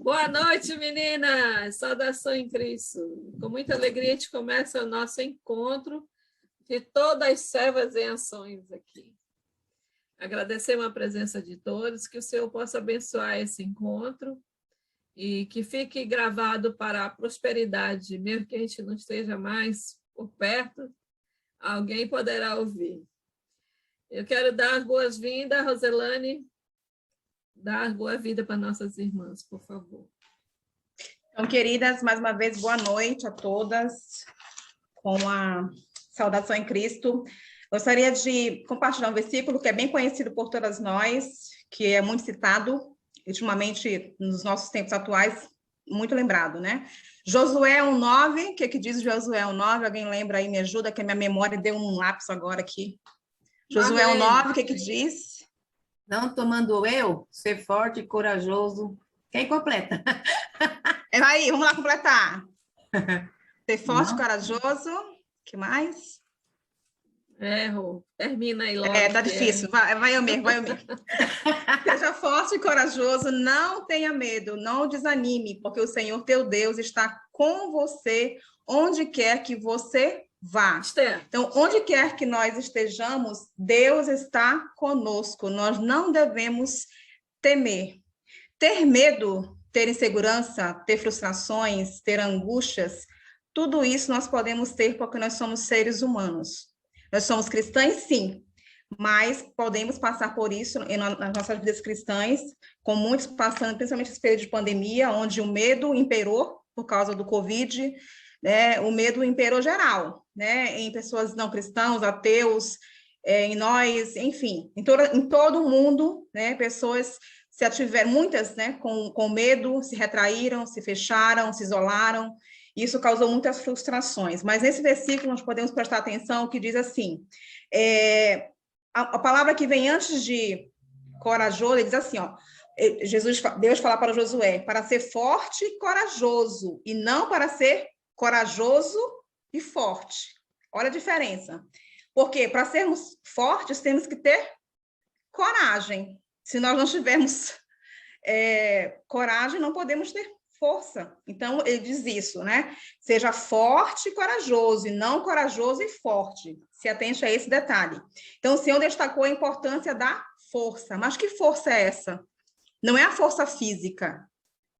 Boa noite, meninas! Saudação em Cristo. Com muita alegria a gente começa o nosso encontro de todas as servas em ações aqui. Agradecemos a presença de todos, que o Senhor possa abençoar esse encontro e que fique gravado para a prosperidade, mesmo que a gente não esteja mais por perto, alguém poderá ouvir. Eu quero dar as boas-vindas, Roselane, dar boa-vinda para nossas irmãs, por favor. Então, queridas, mais uma vez, boa noite a todas, com a saudação em Cristo. Gostaria de compartilhar um versículo que é bem conhecido por todas nós, que é muito citado, ultimamente, nos nossos tempos atuais, muito lembrado, né? Josué 1:9, o que diz Josué 1:9? Alguém lembra aí, me ajuda, que a minha memória deu um lapso agora aqui. Josué 1:9, o que diz? Não tomando eu, ser forte e corajoso. Quem completa? Aí, vamos lá completar. Ser forte e corajoso. O que mais? Erro. Termina aí logo. Tá difícil. Vai eu mesmo. Seja forte e corajoso, não tenha medo, não desanime, porque o Senhor teu Deus está com você onde quer que você vá. Então, onde quer que nós estejamos, Deus está conosco. Nós não devemos temer. Ter medo, ter insegurança, ter frustrações, ter angústias, tudo isso nós podemos ter porque nós somos seres humanos. Nós somos cristãos, sim, mas podemos passar por isso nas nossas vidas cristãs, com muitos passando, principalmente esse período de pandemia, onde o medo imperou por causa do Covid, né? O medo imperou geral, né? Em pessoas não cristãos, ateus, em nós, enfim, em todo o mundo, né? Pessoas se ativeram, muitas, né, com medo, se retraíram, se fecharam, se isolaram. Isso causou muitas frustrações. Mas nesse versículo nós podemos prestar atenção que diz assim, a palavra que vem antes de corajoso, ele diz assim, ó, Deus fala para Josué, para ser forte e corajoso, e não para ser corajoso e forte. Olha a diferença. Porque para sermos fortes, temos que ter coragem. Se nós não tivermos coragem, não podemos ter força. Então, ele diz isso, né? Seja forte e corajoso, e não corajoso e forte. Se atente a esse detalhe. Então, o Senhor destacou a importância da força. Mas que força é essa? Não é a força física,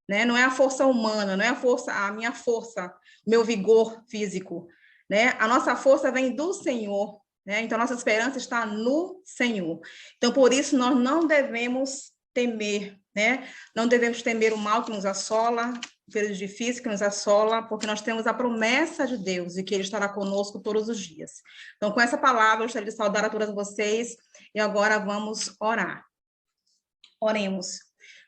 né? Não é a força humana, não é a minha força, meu vigor físico, né? A nossa força vem do Senhor, né? Então, nossa esperança está no Senhor. Então, por isso, nós não devemos temer, né? Não devemos temer o mal que nos assola, o período difícil que nos assola, porque nós temos a promessa de Deus e que Ele estará conosco todos os dias. Então, com essa palavra, eu gostaria de saudar a todas vocês e agora vamos orar. Oremos.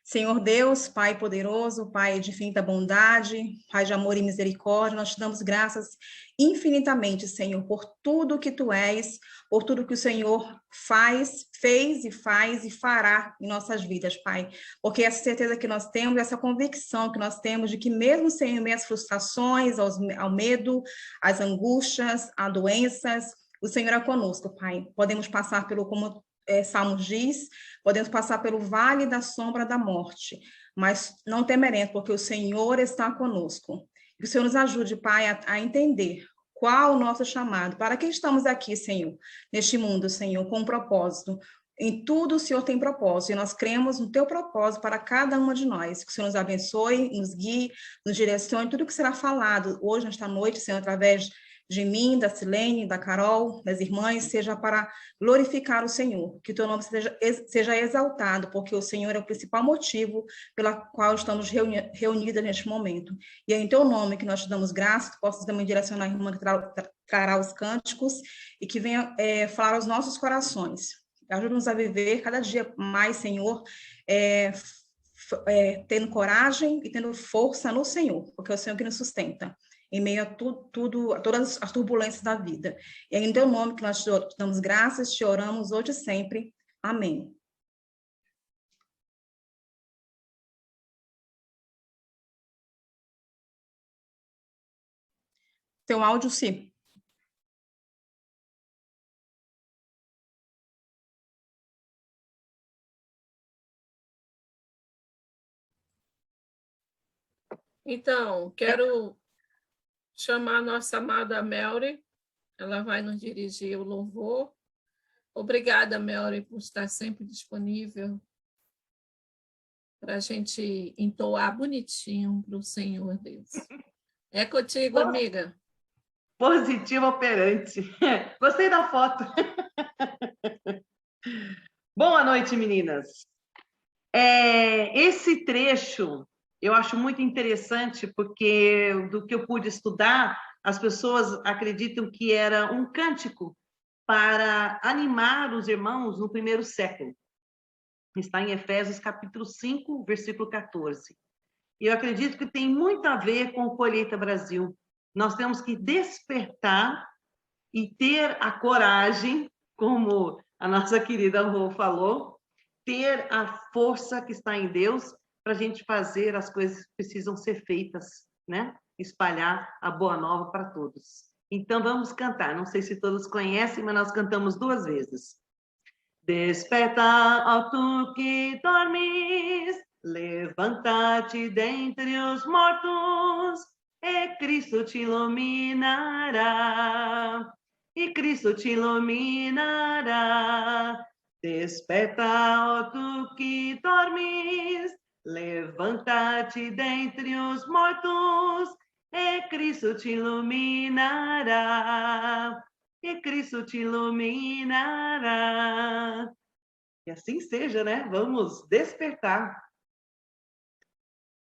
Senhor Deus, Pai poderoso, Pai de infinita bondade, Pai de amor e misericórdia, nós te damos graças infinitamente, Senhor, por tudo que Tu és, por tudo que o Senhor fez e fará em nossas vidas, Pai. Porque essa certeza que nós temos, essa convicção que nós temos de que mesmo sem meio às frustrações, ao medo, às angústias, às doenças, o Senhor é conosco, Pai. Podemos passar pelo, como Salmos diz, podemos passar pelo vale da sombra da morte, mas não temeremos, porque o Senhor está conosco. Que o Senhor nos ajude, Pai, a entender qual o nosso chamado, para que estamos aqui, Senhor, neste mundo, Senhor, com um propósito. Em tudo o Senhor tem propósito, e nós cremos no teu propósito para cada uma de nós. Que o Senhor nos abençoe, nos guie, nos direcione, tudo que será falado hoje, nesta noite, Senhor, através de mim, da Silene, da Carol, das irmãs, seja para glorificar o Senhor, que o teu nome seja exaltado, porque o Senhor é o principal motivo pela qual estamos reunidas neste momento. E é em teu nome que nós te damos graça, que possas também direcionar a irmã que trará os cânticos e que venha falar aos nossos corações. Ajuda-nos a viver cada dia mais, Senhor, tendo coragem e tendo força no Senhor, porque é o Senhor que nos sustenta em meio a a todas as turbulências da vida. E é em teu nome que nós te damos graças, te oramos hoje e sempre. Amém. Teu áudio, sim. Então, quero chamar a nossa amada Melry. Ela vai nos dirigir o louvor. Obrigada, Melry, por estar sempre disponível para a gente entoar bonitinho para o Senhor Deus. É contigo, amiga. Positivo operante. Gostei da foto. Boa noite, meninas. Esse trecho eu acho muito interessante, porque do que eu pude estudar, as pessoas acreditam que era um cântico para animar os irmãos no primeiro século. Está em Efésios capítulo 5, versículo 14. E eu acredito que tem muito a ver com o Colheita Brasil. Nós temos que despertar e ter a coragem, como a nossa querida Rô falou, ter a força que está em Deus para a gente fazer as coisas que precisam ser feitas, né? Espalhar a boa nova para todos. Então vamos cantar. Não sei se todos conhecem, mas nós cantamos 2 vezes. Desperta, ó tu que dormes, levanta-te dentre os mortos, e Cristo te iluminará. E Cristo te iluminará. Desperta, ó tu que dormes, levanta-te dentre os mortos, e Cristo te iluminará. E Cristo te iluminará. E assim seja, né? Vamos despertar.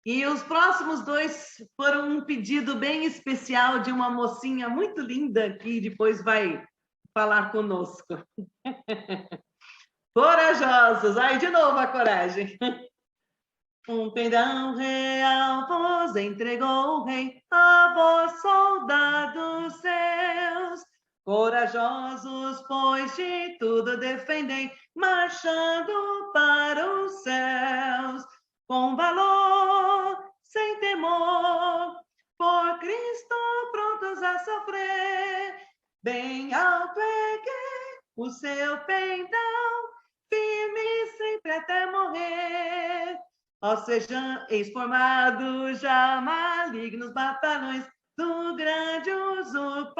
E os próximos 2 foram um pedido bem especial de uma mocinha muito linda que depois vai falar conosco. Corajosos! Aí, de novo a coragem. Um pendão real vos entregou o rei, a vós, soldados seus. Corajosos, pois de tudo defendem, marchando para os céus. Com valor, sem temor, por Cristo prontos a sofrer. Bem alto erguei o seu pendão, firme sempre até morrer. Ó sejam ex-formados já malignos batalhões do grande usurpador.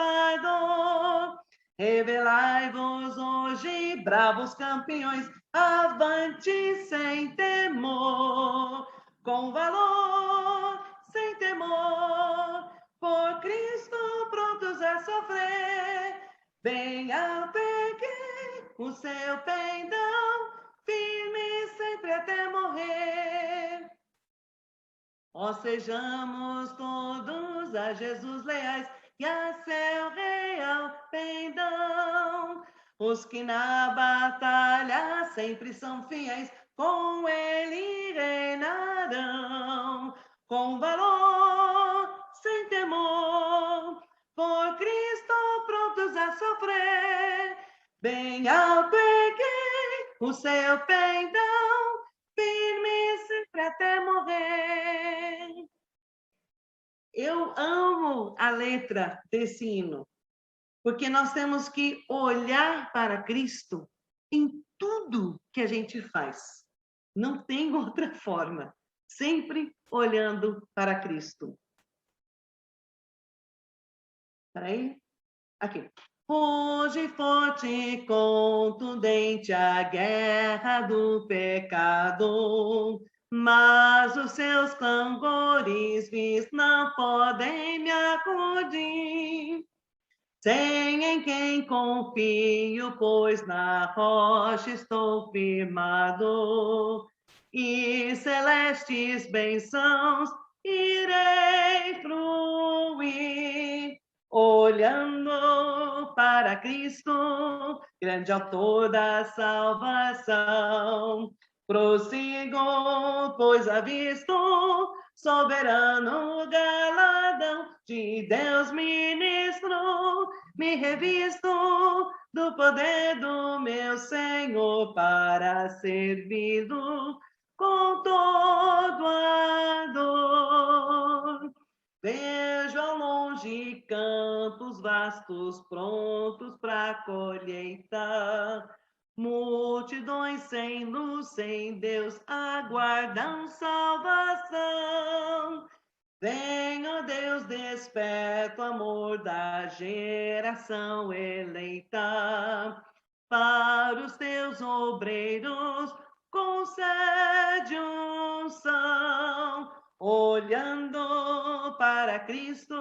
Revelai-vos hoje, bravos campeões, avante sem temor, com valor, sem temor, por Cristo prontos a sofrer. Bem apeguei o seu pendão, firme sempre até morrer. Ó, sejamos todos a Jesus leais e a seu real pendão. Os que na batalha sempre são fiéis, com ele reinarão. Com valor, sem temor, por Cristo prontos a sofrer. Bem alto erguei o seu pendão, firme sempre até morrer. Eu amo a letra desse hino, porque nós temos que olhar para Cristo em tudo que a gente faz. Não tem outra forma. Sempre olhando para Cristo. Peraí. Aqui. Hoje forte e contundente a guerra do pecado, mas os seus clangores vis não podem me acudir. Sem em quem confio, pois na rocha estou firmado, e celestes bênçãos irei fruir. Olhando para Cristo, grande autor da salvação, prossigo, pois avisto soberano galardão de Deus ministro, me revisto do poder do meu Senhor para servi-lo com todo ardor. Vejo ao longe campos vastos prontos para a colheita, multidões sem luz, sem Deus, aguardam salvação. Vem, ó Deus, desperta o amor da geração eleita. Para os teus obreiros, concede unção, olhando para Cristo,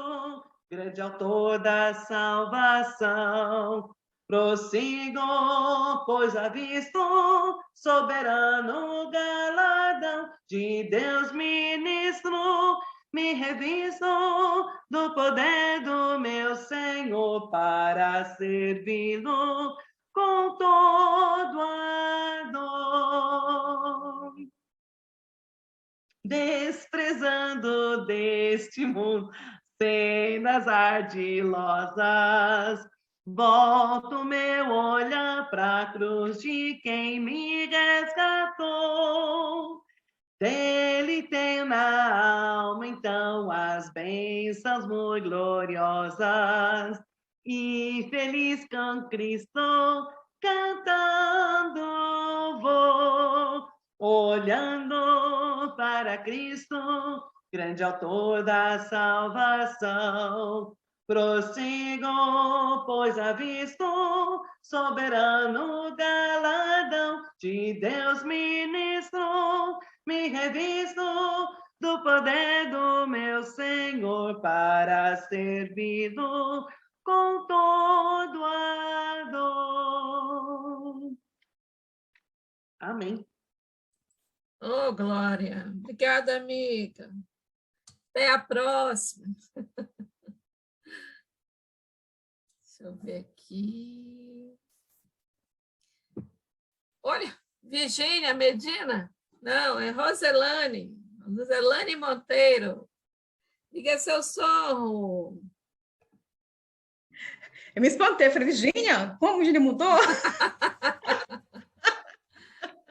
grande autor da salvação. Prossigam, pois avisto soberano galardão de Deus ministro, me revisto do poder do meu Senhor para servi-lo com todo ardor. Desprezando deste mundo cenas ardilosas, volto meu olhar para a cruz de quem me resgatou. Dele tenho na alma, então, as bênçãos muito gloriosas. E feliz com Cristo, cantando vou, olhando para Cristo, grande autor da salvação. Prossigo, pois avisto soberano galardão de Deus ministro, me revisto do poder do meu Senhor para servi-lo com todo ardor. Amém. Oh, Glória. Obrigada, amiga. Até a próxima. Deixa eu ver aqui. Olha, Virgínia Medina. Não, é Roselane. Roselane Monteiro. Liga seu som. Eu me espantei, falei, Virgínia, como a Virgínia mudou?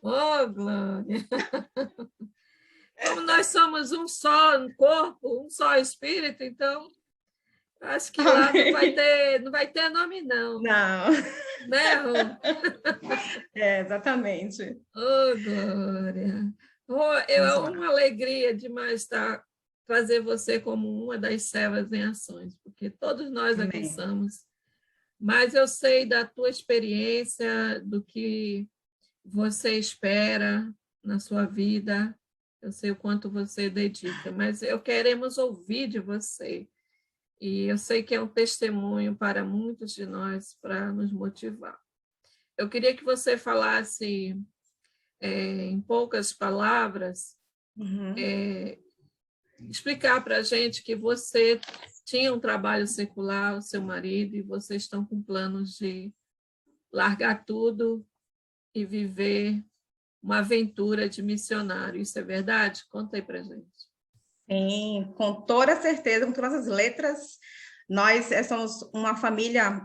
Oh, Glória. Como nós somos um só corpo, um só espírito, então acho que lá não vai ter nome, não. Não. Né, Rô? É, exatamente. Oh, Glória. Rô, é uma alegria demais trazer você como uma das servas em ações, porque todos nós aqui somos. Mas eu sei da tua experiência, do que você espera na sua vida, eu sei o quanto você dedica, mas queremos ouvir de você. E eu sei que é um testemunho para muitos de nós, para nos motivar. Eu queria que você falasse, em poucas palavras, explicar para a gente que você tinha um trabalho secular, o seu marido, e vocês estão com planos de largar tudo e viver uma aventura de missionário. Isso é verdade? Conta aí para a gente. Sim, com toda certeza, com todas as letras. Nós somos uma família,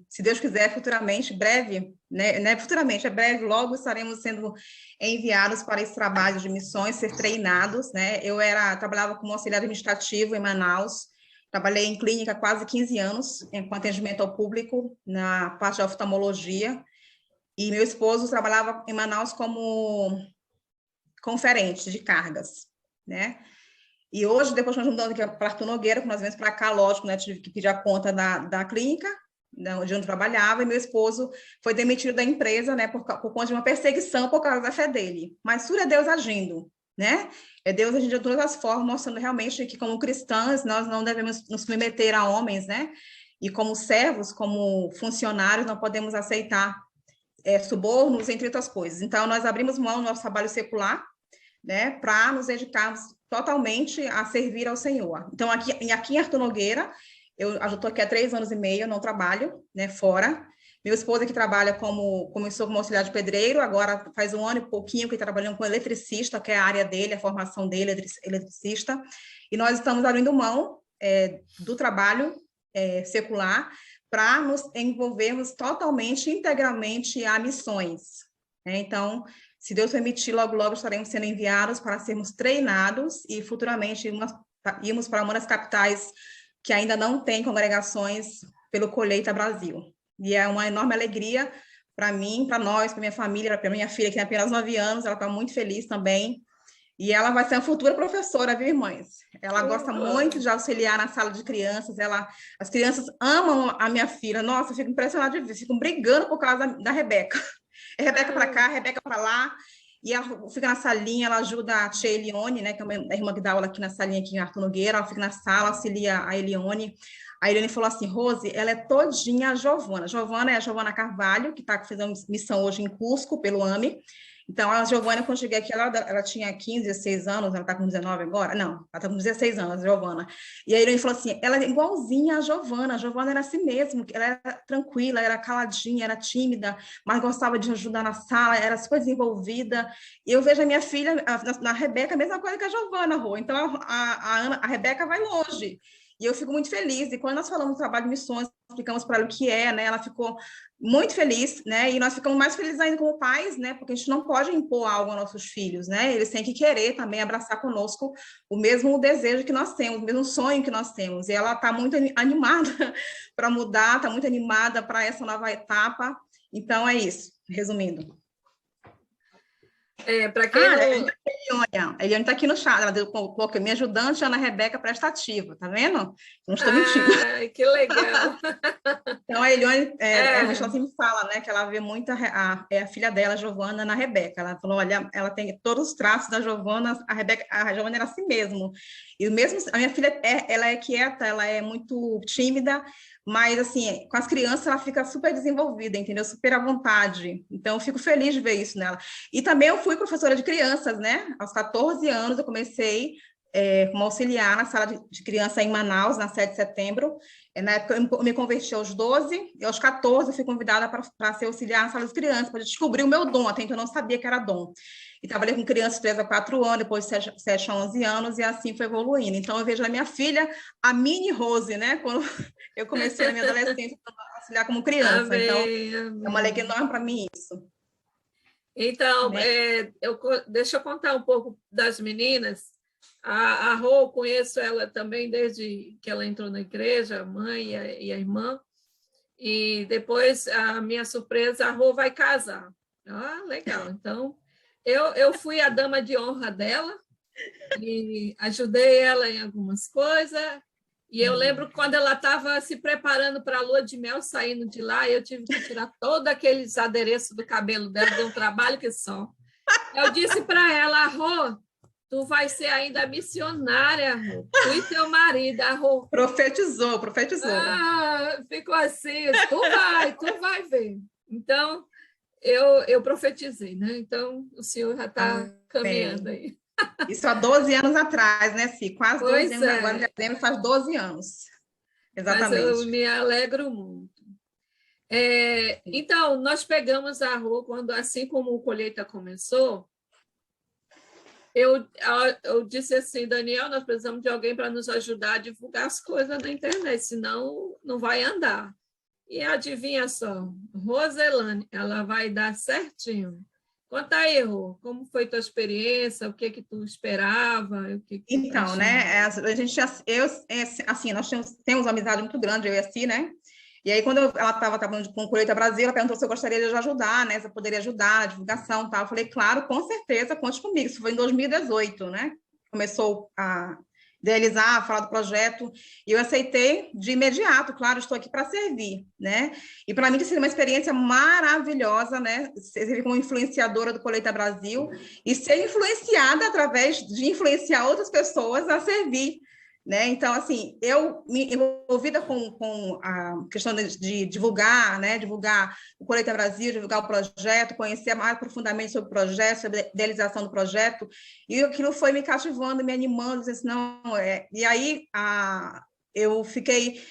se Deus quiser, futuramente, breve, né? Futuramente, é breve, logo estaremos sendo enviados para esse trabalho de missões, ser treinados, né? Eu trabalhava como auxiliar administrativo em Manaus, trabalhei em clínica há quase 15 anos, com atendimento ao público, na parte de oftalmologia, e meu esposo trabalhava em Manaus como conferente de cargas, né? E hoje, depois que nós mudamos aqui para Arthur Nogueira, que nós viemos para cá, lógico, né, tive que pedir a conta da clínica, de onde eu trabalhava, e meu esposo foi demitido da empresa, né, por conta de uma perseguição por causa da fé dele. Mas tudo é Deus agindo, né? É Deus agindo de todas as formas, mostrando realmente que, como cristãs, nós não devemos nos submeter a homens, né? E como servos, como funcionários, não podemos aceitar subornos, entre outras coisas. Então, nós abrimos mão do nosso trabalho secular, né, para nos dedicarmos totalmente a servir ao Senhor. Então, aqui em Arthur Nogueira, eu estou aqui há 3 anos e meio, eu não trabalho, né, fora. Meu esposo aqui trabalha começou como auxiliar de pedreiro, agora faz 1 ano e pouquinho que está trabalhando com eletricista, que é a área dele, a formação dele, eletricista. E nós estamos abrindo mão do trabalho secular para nos envolvermos totalmente, integralmente a missões. Então, se Deus permitir, logo, logo estaremos sendo enviados para sermos treinados e futuramente irmos para uma das capitais que ainda não tem congregações pelo Colheita Brasil. E é uma enorme alegria para mim, para nós, para minha família, para minha filha, que tem apenas 9 anos, ela está muito feliz também. E ela vai ser uma futura professora, viu, irmãs? Ela gosta muito de auxiliar na sala de crianças. As crianças amam a minha filha. Nossa, eu fico impressionada de ver. Ficam brigando por causa da Rebeca. É Rebeca para cá, Rebeca para lá. E ela fica na salinha, ela ajuda a tia Elione, né, que é a irmã que dá aula aqui na salinha, aqui em Arthur Nogueira. Ela fica na sala, auxilia a Elione. A Eliane falou assim, Rose, ela é todinha a Giovana. Giovana é a Giovana Carvalho, que está fazendo missão hoje em Cusco, pelo AME. Então, a Giovana, quando eu cheguei aqui, ela tinha 15, 16 anos, ela está com 19 agora? Não, ela está com 16 anos, a Giovana. E aí ele falou assim, ela é igualzinha a Giovana era assim mesmo, ela era tranquila, era caladinha, era tímida, mas gostava de ajudar na sala, era super desenvolvida. E eu vejo a minha filha, na Rebeca, a mesma coisa que a Giovana, Rô. Então, a Rebeca vai longe. E eu fico muito feliz. E quando nós falamos do trabalho de missões, explicamos para ela o que é, né? Ela ficou muito feliz, né? E nós ficamos mais felizes ainda como pais, né? Porque a gente não pode impor algo aos nossos filhos, né? Eles têm que querer também abraçar conosco o mesmo desejo que nós temos, o mesmo sonho que nós temos. E ela está muito animada para mudar, está muito animada para essa nova etapa. Então, é isso, resumindo. Para quem A Eliane está aqui no chat, ela colocou minha ajudante, Ana Rebeca prestativa, tá vendo? Não estou mentindo. Que legal! Então, a Eliane, ela sempre fala, né, que ela vê muito a filha dela, a Giovana, na Rebeca. Ela falou, olha, ela tem todos os traços da Giovana, a Giovana era assim mesmo. E mesmo, a minha filha, ela é quieta, ela é muito tímida, mas, assim, com as crianças ela fica super desenvolvida, entendeu? Super à vontade. Então, eu fico feliz de ver isso nela. E também eu fui professora de crianças, né? Aos 14 anos eu comecei como auxiliar na sala de criança em Manaus, na 7 de setembro. Na época eu me converti aos 12, e aos 14 eu fui convidada para ser auxiliar na sala de crianças, para descobrir o meu dom, até então eu não sabia que era dom. E trabalhei com crianças de 3 a 4 anos, depois de 7 a 11 anos, e assim foi evoluindo. Então, eu vejo na minha filha a mini Rose, né? Quando eu comecei na minha adolescência a auxiliar como criança. Amém, então, amém. É uma alegria enorme para mim isso. Então, deixa eu contar um pouco das meninas. A Rô, conheço ela também desde que ela entrou na igreja, a mãe e a irmã. E depois, a minha surpresa, a Rô vai casar. Ah, legal. Então, eu fui a dama de honra dela e ajudei ela em algumas coisas. E eu lembro quando ela estava se preparando para a lua de mel, saindo de lá, eu tive que tirar todos aqueles adereços do cabelo dela, deu um trabalho que só. Eu disse para ela, Rô, tu vai ser ainda missionária, Rô. Tu e teu marido, a Rô. Profetizou. Ficou assim, tu vai ver. Então, eu profetizei, né? Então, o senhor já está caminhando aí. Isso há 12 anos atrás, né, Ci? Quase 12 anos, agora em dezembro faz 12 anos. Exatamente. Mas eu me alegro muito. Então, nós pegamos a Rô quando, assim como o Colheita começou, eu disse assim, Daniel, nós precisamos de alguém para nos ajudar a divulgar as coisas na internet, senão não vai andar. E adivinha só, Roselane, ela vai dar certinho. Conta aí, Rô, como foi tua experiência, o que tu esperava? Então, né, assim, nós temos uma amizade muito grande, eu e a Ci, né? E aí, quando ela estava trabalhando com o Colheita Brasil, ela perguntou se eu gostaria de ajudar, né? Se eu poderia ajudar na divulgação e tal. Eu falei, claro, com certeza, conte comigo. Isso foi em 2018, né? Começou a idealizar, a falar do projeto, e eu aceitei de imediato, claro, estou aqui para servir, né? E para mim tem sido uma experiência maravilhosa, né? Servir como influenciadora do Colheita Brasil e ser influenciada através de influenciar outras pessoas a servir, né? Então, assim, eu me envolvida com a questão de divulgar, né? Divulgar o Colheita Brasil, divulgar o projeto, conhecer mais profundamente sobre o projeto, sobre a idealização do projeto, e aquilo foi me cativando, me animando, dizendo assim, não, E aí, eu fiquei...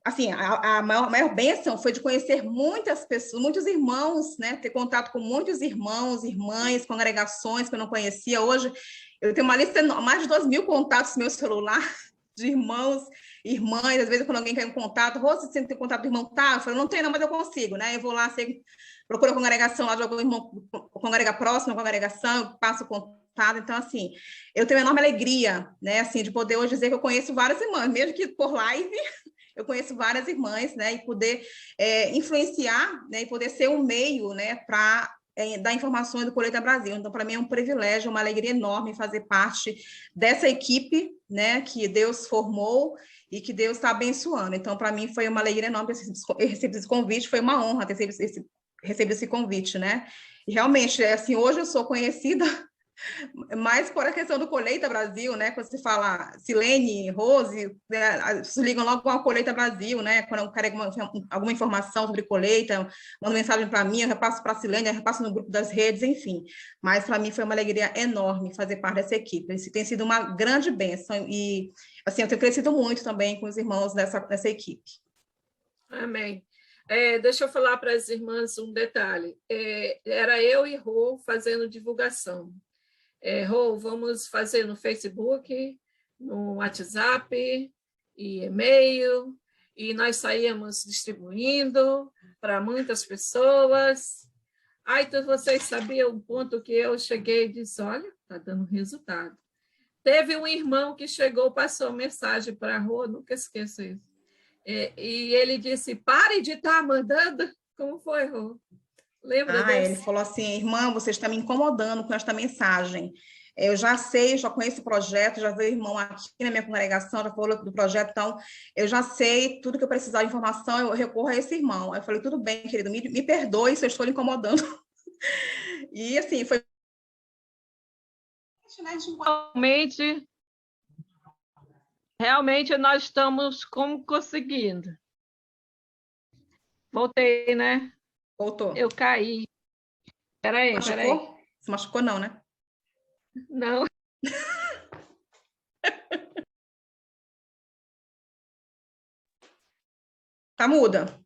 Assim, a maior bênção foi de conhecer muitas pessoas, muitos irmãos, né? Ter contato com muitos irmãos, irmãs, congregações que eu não conhecia. Hoje, eu tenho uma lista, mais de 2.000 contatos no meu celular, de irmãos, irmãs, às vezes quando alguém quer um contato, você tem contato do irmão, tá? Eu falo, não tenho não, mas eu consigo, né? Eu vou lá, procuro a congregação lá de algum irmão, congrega próximo, congregação, eu passo o contato, então, assim, eu tenho uma enorme alegria, né, assim, de poder hoje dizer que eu conheço várias irmãs, mesmo que por live, eu conheço várias irmãs, né, e poder influenciar, né, e poder ser um meio, né, para dar informações do Colheita Brasil. Então, para mim é um privilégio, uma alegria enorme fazer parte dessa equipe, né, que Deus formou e que Deus está abençoando. Então, para mim foi uma alegria enorme ter recebido esse convite, foi uma honra ter recebido esse convite, né? E realmente, assim, hoje eu sou conhecida mais por a questão do Colheita Brasil, né? Quando se fala Silene, Rose, né? Se ligam logo com a Colheita Brasil, né? Quando eu quero alguma informação sobre colheita, mando mensagem para mim, eu repasso para a Silene, eu repasso no grupo das redes, enfim. Mas para mim foi uma alegria enorme fazer parte dessa equipe. Isso tem sido uma grande bênção e, assim, eu tenho crescido muito também com os irmãos dessa equipe. Amém. Deixa eu falar para as irmãs um detalhe. Era eu e Rô fazendo divulgação. Rô, vamos fazer no Facebook, no WhatsApp, e e-mail, e nós saíamos distribuindo para muitas pessoas. Então vocês sabiam o ponto que eu cheguei e disse, olha, está dando resultado. Teve um irmão que chegou, passou mensagem para a Rô, nunca esqueço isso. E ele disse, pare de estar mandando. Como foi, Rô? Lembra disso? Ele falou assim, irmã, você está me incomodando com esta mensagem. Eu já sei, já conheço o projeto, já veio o irmão aqui na minha congregação, já falou do projeto, então eu já sei tudo que eu precisar de informação, eu recorro a esse irmão. Aí eu falei, tudo bem, querido, me perdoe se eu estou lhe incomodando. E assim, foi... Realmente nós estamos conseguindo. Voltei, né? Voltou. Eu caí. Peraí. Se machucou não, né? Não. Tá muda.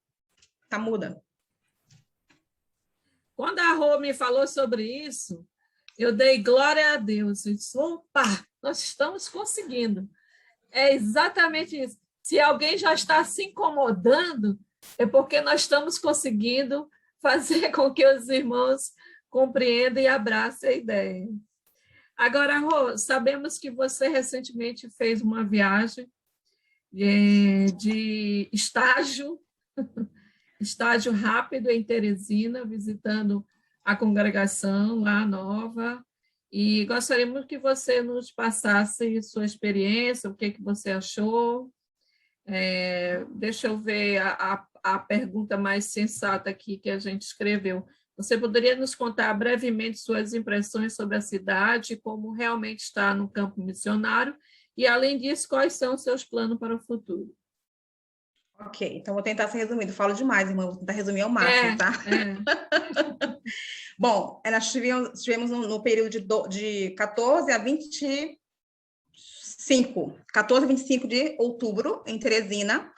Quando a Rô me falou sobre isso, eu dei glória a Deus. Eu disse, opa, nós estamos conseguindo. É exatamente isso. Se alguém já está se incomodando, é porque nós estamos conseguindo fazer com que os irmãos compreendam e abracem a ideia. Agora, Rô, sabemos que você recentemente fez uma viagem de estágio rápido em Teresina, visitando a congregação lá nova, e gostaríamos que você nos passasse sua experiência, o que você achou. Deixa eu ver a pergunta mais sensata aqui que a gente escreveu. Você poderia nos contar brevemente suas impressões sobre a cidade, como realmente está no campo missionário, e, além disso, quais são os seus planos para o futuro? Ok, então vou tentar ser resumido. Falo demais, irmã, vou tentar resumir ao máximo, tá? Bom, nós estivemos no período de 14 a 25 de outubro, em Teresina.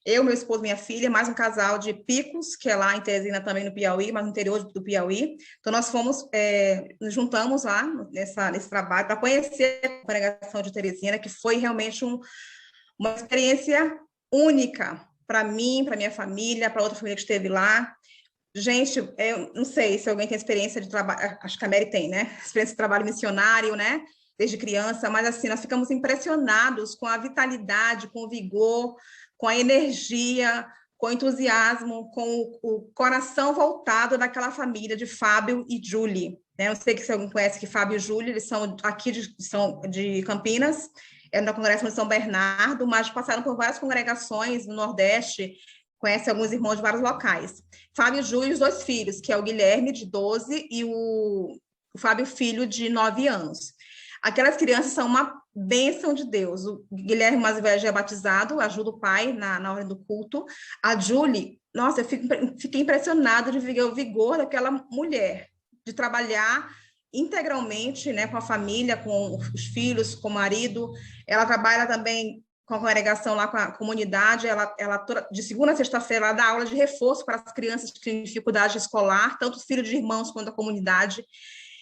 Eu, meu esposo, minha filha, mais um casal de Picos, que é lá em Teresina, também no Piauí, mas no interior do Piauí. Então, nós nos juntamos lá nesse trabalho para conhecer a congregação de Teresina, que foi realmente uma experiência única para mim, para minha família, para outra família que esteve lá. Gente, eu não sei se alguém tem experiência de trabalho, acho que a Mary tem, né? Experiência de trabalho missionário, né? Desde criança, mas assim, nós ficamos impressionados com a vitalidade, com o vigor, com a energia, com o entusiasmo, com o coração voltado daquela família de Fábio e Julie. Né? Eu sei que se alguém conhece que Fábio e Julie, eles são aqui de Campinas, da congregação de São Bernardo, mas passaram por várias congregações no Nordeste, conhece alguns irmãos de vários locais. Fábio e Júlio, os dois filhos, que é o Guilherme, de 12, e o Fábio, filho, de 9 anos. Aquelas crianças são uma bênção de Deus. O Guilherme, mais velho, já é batizado, ajuda o pai na hora do culto. A Julie, nossa, eu fiquei impressionada de ver o vigor daquela mulher, de trabalhar integralmente, né, com a família, com os filhos, com o marido. Ela trabalha também com a congregação lá, com a comunidade. Ela de segunda a sexta-feira, ela dá aula de reforço para as crianças que têm dificuldade escolar, tanto os filhos de irmãos quanto a comunidade.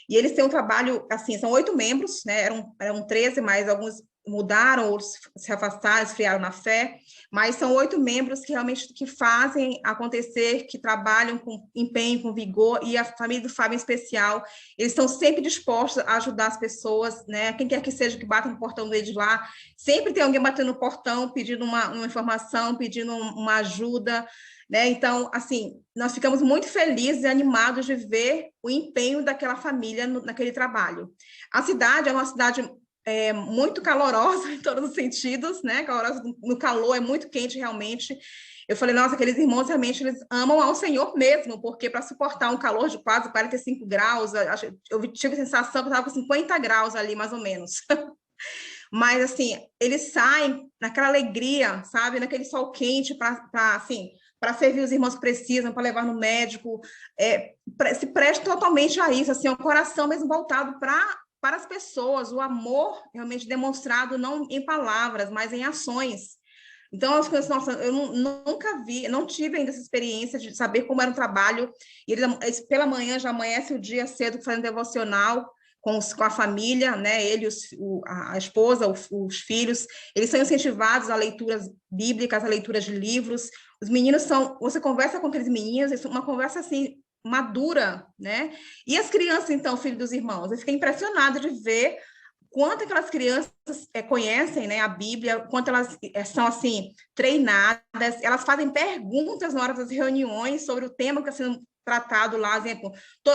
E eles têm um trabalho, assim, são 8 membros, né? Eram 13, mas alguns mudaram, outros se afastaram, esfriaram na fé, mas são 8 membros que realmente que fazem acontecer, que trabalham com empenho, com vigor, e a família do Fábio em especial, eles estão sempre dispostos a ajudar as pessoas, né? Quem quer que seja que bata no portão deles lá, sempre tem alguém batendo no portão, pedindo uma informação, pedindo uma ajuda, né? Então, assim, nós ficamos muito felizes e animados de ver o empenho daquela família naquele trabalho. A cidade é uma cidade muito calorosa em todos os sentidos, né? Calorosa no calor, é muito quente realmente. Eu falei, nossa, aqueles irmãos realmente eles amam ao Senhor mesmo, porque para suportar um calor de quase 45 graus, eu tive a sensação que eu estava com 50 graus ali, mais ou menos. Mas, assim, eles saem naquela alegria, sabe? Naquele sol quente para servir os irmãos que precisam, para levar no médico, se presta totalmente a isso, assim, o coração mesmo voltado para as pessoas, o amor realmente demonstrado não em palavras, mas em ações. Então, eu fiquei, nossa, eu nunca vi, não tive ainda essa experiência de saber como era o trabalho. E eles, pela manhã, já amanhece o dia cedo fazendo devocional com a família, né? Ele, a esposa, os filhos, eles são incentivados a leituras bíblicas, a leituras de livros. Os meninos você conversa com aqueles meninos, uma conversa assim, madura, né? E as crianças, então, filhos dos irmãos, eu fiquei impressionada de ver quanto aquelas crianças conhecem, né, a Bíblia, quanto elas são, assim, treinadas, elas fazem perguntas na hora das reuniões sobre o tema que está sendo tratado lá, exemplo,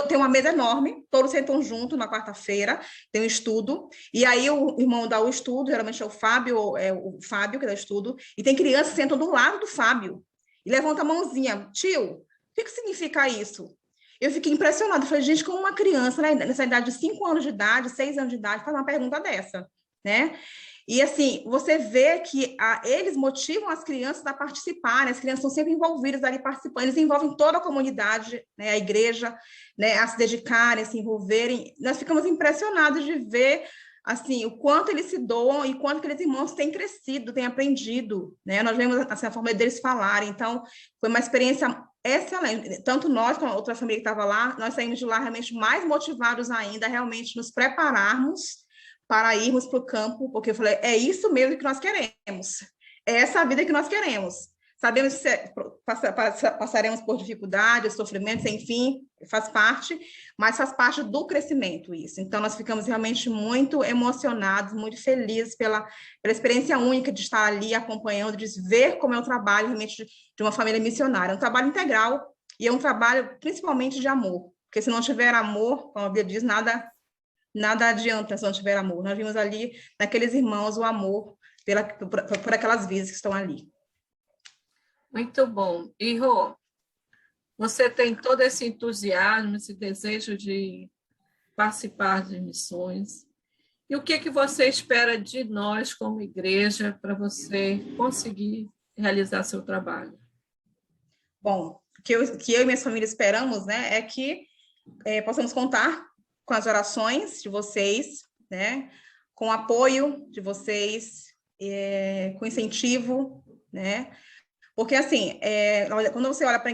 tem uma mesa enorme, todos sentam juntos na quarta-feira, tem um estudo, e aí o irmão dá o estudo, geralmente é o Fábio que dá o estudo, e tem crianças que sentam do lado do Fábio, e levanta a mãozinha, tio, o que significa isso? Eu fiquei impressionada. Falei, gente, como uma criança, né, nessa idade de 5 anos de idade, 6 anos de idade, faz uma pergunta dessa, né? E, assim, você vê que eles motivam as crianças a participarem, as crianças são sempre envolvidas ali participando, eles envolvem toda a comunidade, né, a igreja, né, a se dedicarem, a se envolverem. Nós ficamos impressionados de ver, assim, o quanto eles se doam e quanto aqueles irmãos têm crescido, têm aprendido, né? Nós vemos assim, a forma deles falarem. Então, foi uma experiência excelente. Tanto nós, como a outra família que estava lá, nós saímos de lá realmente mais motivados ainda, realmente nos prepararmos para irmos para o campo, porque eu falei, é isso mesmo que nós queremos. É essa a vida que nós queremos. Sabemos que passaremos por dificuldades, sofrimentos, enfim, faz parte, mas faz parte do crescimento isso. Então, nós ficamos realmente muito emocionados, muito felizes pela experiência única de estar ali acompanhando, de ver como é o trabalho realmente de uma família missionária. É um trabalho integral e é um trabalho principalmente de amor, porque se não tiver amor, como a Bíblia diz, nada adianta se não tiver amor. Nós vimos ali, naqueles irmãos, o amor por aquelas vidas que estão ali. Muito bom. E, Rô, você tem todo esse entusiasmo, esse desejo de participar de missões. E o que você espera de nós, como igreja, para você conseguir realizar seu trabalho? Bom, o que eu e minhas famílias esperamos, né, é que possamos contar com as orações de vocês, né, com o apoio de vocês, com incentivo, né, porque, assim, quando você olha para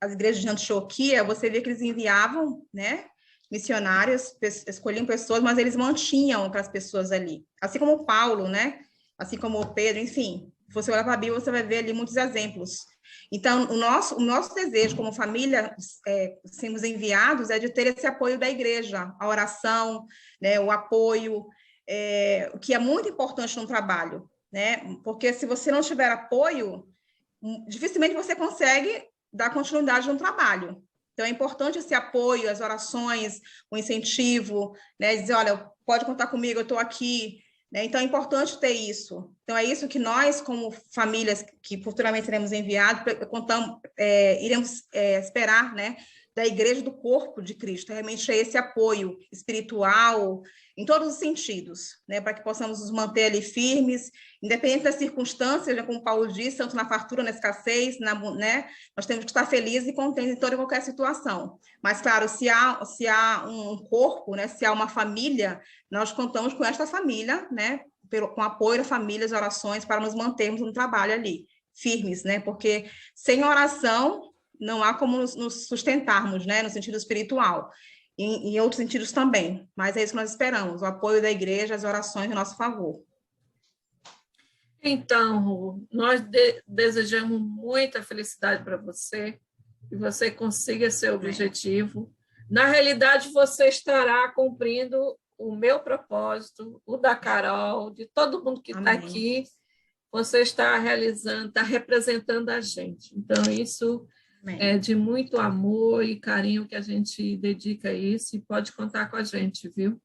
as igrejas de Antioquia, você vê que eles enviavam, né, missionários, escolhiam pessoas, mas eles mantinham aquelas pessoas ali. Assim como Paulo, né, assim como Pedro, enfim. Se você olhar para a Bíblia, você vai ver ali muitos exemplos. Então, o nosso desejo como família, sermos enviados, é de ter esse apoio da igreja, a oração, né, o apoio, o que é muito importante no trabalho, né, porque se você não tiver apoio, dificilmente você consegue dar continuidade no trabalho. Então, é importante esse apoio, as orações, o incentivo, né? Dizer, olha, pode contar comigo, eu estou aqui. Né? Então, é importante ter isso. Então, é isso que nós, como famílias que futuramente seremos enviados, iremos esperar, né? Da igreja do corpo de Cristo, realmente é esse apoio espiritual, em todos os sentidos, né, para que possamos nos manter ali firmes, independente das circunstâncias, né, como Paulo disse, tanto na fartura, na escassez, né, nós temos que estar felizes e contentes em toda e qualquer situação. Mas, claro, se há um corpo, né, se há uma família, nós contamos com esta família, né, com o apoio da família, as orações, para nos mantermos no trabalho ali, firmes, né, porque sem oração não há como nos sustentarmos, né, no sentido espiritual, em outros sentidos também, mas é isso que nós esperamos, o apoio da igreja, as orações em nosso favor. Então, nós desejamos muita felicidade para você, que você consiga seu objetivo. Na realidade, você estará cumprindo o meu propósito, o da Carol, de todo mundo que está aqui, você está realizando, está representando a gente. Então, isso é de muito amor e carinho que a gente dedica a isso, e pode contar com a gente, viu?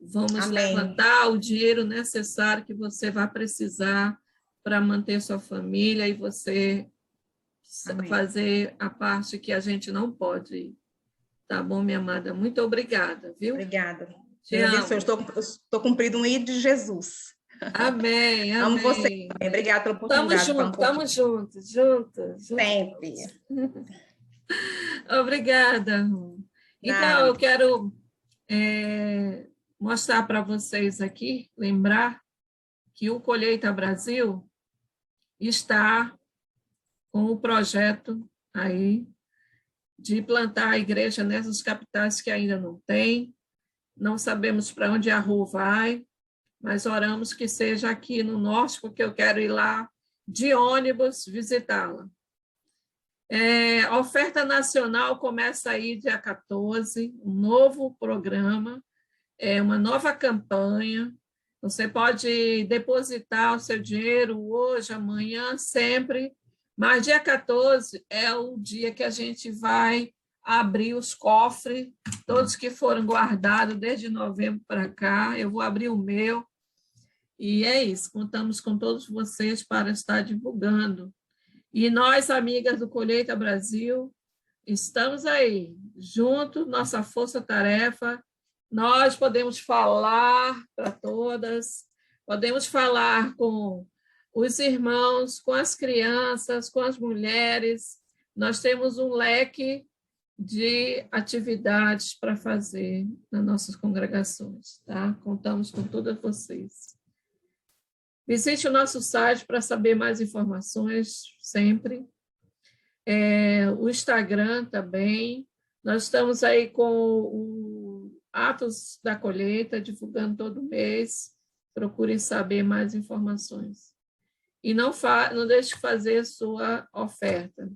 Vamos levantar o dinheiro necessário que você vai precisar para manter sua família e você fazer a parte que a gente não pode. Tá bom, minha amada? Muito obrigada, viu? Obrigada. Te amo. Eu estou cumprindo um ídolo de Jesus. Amém, amém. Amo você. Obrigada pela oportunidade. Estamos juntos. Sempre. Obrigada. Então, Nada. eu quero mostrar para vocês aqui, lembrar que o Colheita Brasil está com o projeto aí de plantar a igreja nessas capitais que ainda não tem. Não sabemos para onde a rua vai, mas oramos que seja aqui no norte, porque eu quero ir lá de ônibus visitá-la. A oferta nacional começa aí dia 14, um novo programa, uma nova campanha. Você pode depositar o seu dinheiro hoje, amanhã, sempre, mas dia 14 é o dia que a gente vai abrir os cofres, todos que foram guardados desde novembro para cá. Eu vou abrir o meu, e é isso, contamos com todos vocês para estar divulgando. E nós, amigas do Colheita Brasil, estamos aí, juntos, nossa força-tarefa. Nós podemos falar para todas, podemos falar com os irmãos, com as crianças, com as mulheres. Nós temos um leque de atividades para fazer nas nossas congregações, tá? Contamos com todas vocês. Visite o nosso site para saber mais informações, sempre. O Instagram também. Nós estamos aí com o Atos da Colheita, divulgando todo mês. Procure saber mais informações. E não deixe de fazer sua oferta.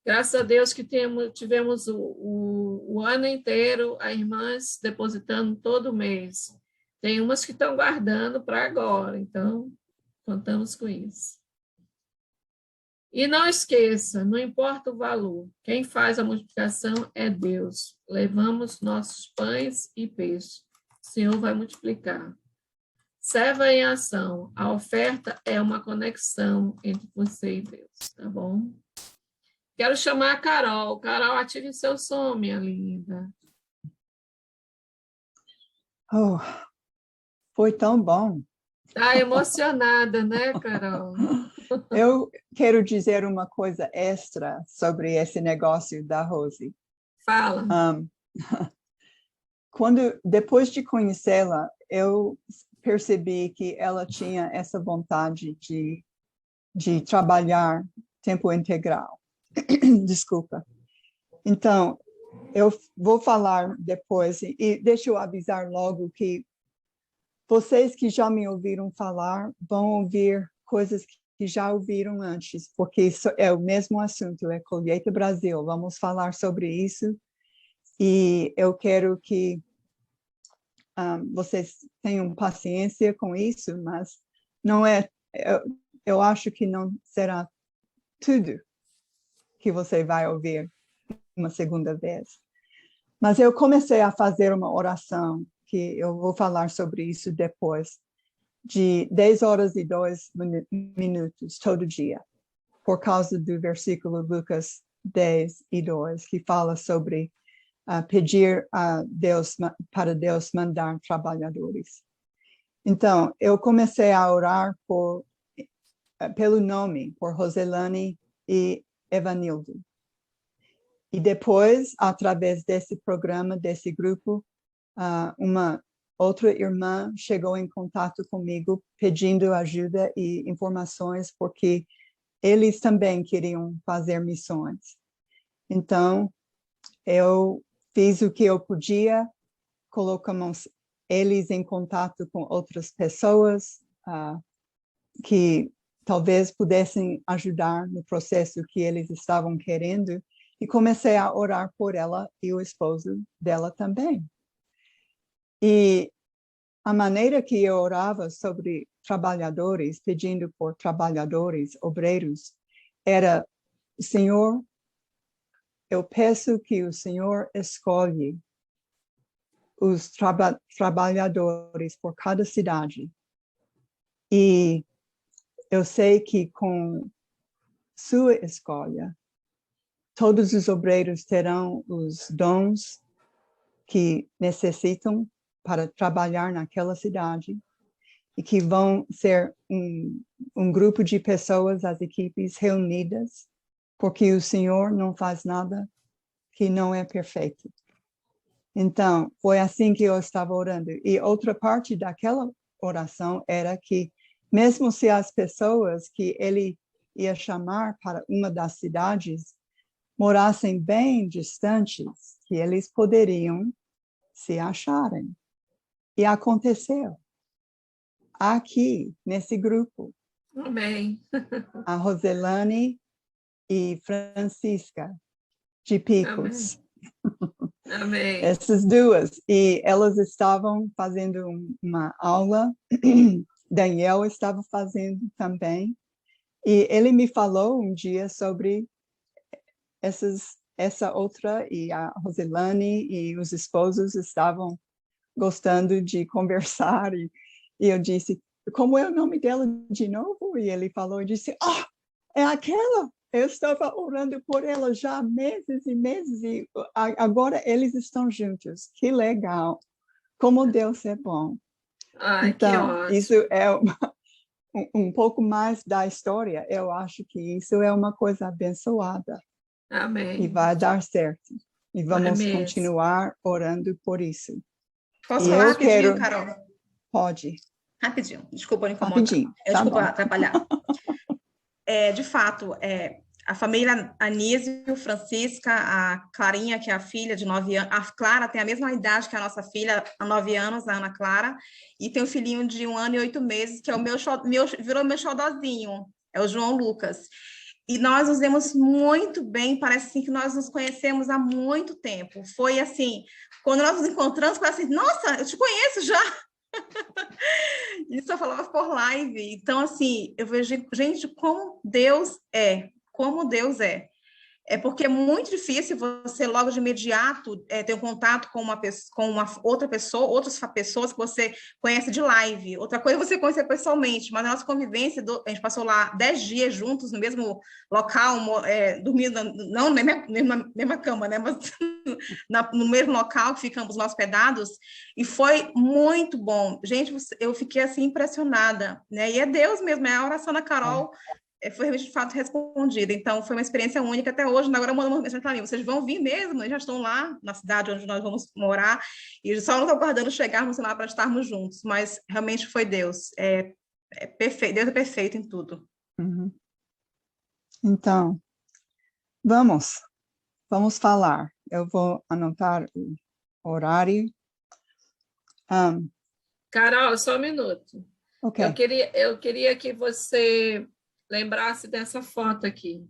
Graças a Deus que tivemos o ano inteiro as irmãs depositando todo mês. Tem umas que estão guardando para agora, então contamos com isso. E não esqueça, não importa o valor, quem faz a multiplicação é Deus. Levamos nossos pães e peixes, o Senhor vai multiplicar. Serva em ação, a oferta é uma conexão entre você e Deus, tá bom? Quero chamar a Carol. Carol, ative seu som, minha linda. Oh, foi tão bom. Está emocionada, né, Carol? Eu quero dizer uma coisa extra sobre esse negócio da Rose. Fala. Depois de conhecê-la, eu percebi que ela tinha essa vontade de trabalhar tempo integral. Desculpa. Então, eu vou falar depois, e deixa eu avisar logo que vocês que já me ouviram falar vão ouvir coisas que já ouviram antes, porque isso é o mesmo assunto, é Colheita Brasil. Vamos falar sobre isso, e eu quero que vocês tenham paciência com isso, mas não é, eu acho que não será tudo que você vai ouvir uma segunda vez. Mas eu comecei a fazer uma oração, que eu vou falar sobre isso depois, de 10 horas e 2 minutos todo dia, por causa do versículo Lucas 10 e 2, que fala sobre pedir a Deus, para Deus mandar trabalhadores. Então, eu comecei a orar pelo nome, por Roselane e Evanildo. E depois, através desse programa, desse grupo, uma outra irmã chegou em contato comigo pedindo ajuda e informações, porque eles também queriam fazer missões. Então, eu fiz o que eu podia, colocamos eles em contato com outras pessoas que talvez pudessem ajudar no processo que eles estavam querendo, e comecei a orar por ela e o esposo dela também. E a maneira que eu orava sobre trabalhadores, pedindo por trabalhadores, obreiros, era, Senhor, eu peço que o Senhor escolhe os trabalhadores por cada cidade. E eu sei que com sua escolha, todos os obreiros terão os dons que necessitam para trabalhar naquela cidade e que vão ser um grupo de pessoas, as equipes reunidas, porque o Senhor não faz nada que não é perfeito. Então, foi assim que eu estava orando. E outra parte daquela oração era que, mesmo se as pessoas que ele ia chamar para uma das cidades morassem bem distantes, que eles poderiam se acharem. E aconteceu. Aqui, nesse grupo. Amém. A Roselane e Francisca, de Picos. Amém. Essas duas. E elas estavam fazendo uma aula. Daniel estava fazendo também. E ele me falou um dia sobre essa outra, e a Roselane e os esposos estavam gostando de conversar. E eu disse, como é o nome dela de novo? E ele falou e disse, é aquela. Eu estava orando por ela já há meses e meses, e agora eles estão juntos. Que legal. Como Deus é bom. Ai, então, que isso é um pouco mais da história. Eu acho que isso é uma coisa abençoada. Amém. E vai dar certo. E vamos mesmo. continuar orando por isso. Posso falar rapidinho, Carol? Pode. Rapidinho, desculpa me incomodar. Rapidinho, tá Desculpa bom. atrapalhar. De fato, a família Anísio, Francisca, a Clarinha, que é a filha de 9 anos, a Clara tem a mesma idade que a nossa filha, há 9 anos, a Ana Clara, e tem um filhinho de 1 ano e 8 meses, que é virou meu xodózinho, é o João Lucas. E nós nos demos muito bem, parece assim que nós nos conhecemos há muito tempo. Foi assim, quando nós nos encontramos, foi assim, nossa, eu te conheço já. Isso eu falava por live. Então, assim, eu vejo, gente, como Deus é. Como Deus é. É porque é muito difícil você, logo de imediato, ter um contato com outra pessoa, outras pessoas que você conhece de live. Outra coisa é você conhecer pessoalmente, mas a nossa convivência, a gente passou lá 10 dias juntos no mesmo local, dormindo, não na mesma cama, né? Mas no mesmo local que ficamos lá hospedados, e foi muito bom. Gente, eu fiquei assim impressionada, né? E é Deus mesmo, é a oração da Carol. Foi de fato respondida. Então, foi uma experiência única até hoje. Agora, mandamos mensagem para mim, vocês vão vir mesmo? Eles já estão lá na cidade onde nós vamos morar, e só não estão aguardando chegarmos lá para estarmos juntos, mas realmente foi Deus. Perfeito. Deus é perfeito em tudo. Uhum. Então, vamos falar. Eu vou anotar o horário. Carol, só um minuto. Okay. Eu queria que você lembrasse dessa foto aqui.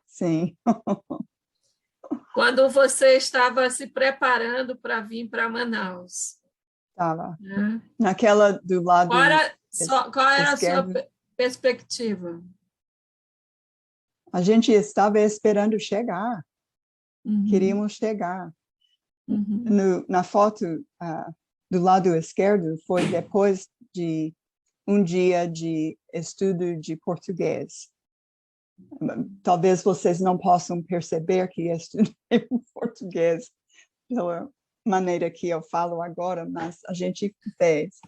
Sim. Quando você estava se preparando para vir para Manaus. Estava. Naquela do lado. Qual era a sua perspectiva? A gente estava esperando chegar. Queríamos chegar. Na foto do lado esquerdo foi depois de um dia de estudo de português. Talvez vocês não possam perceber que estudei português pela maneira que eu falo agora, mas a gente fez.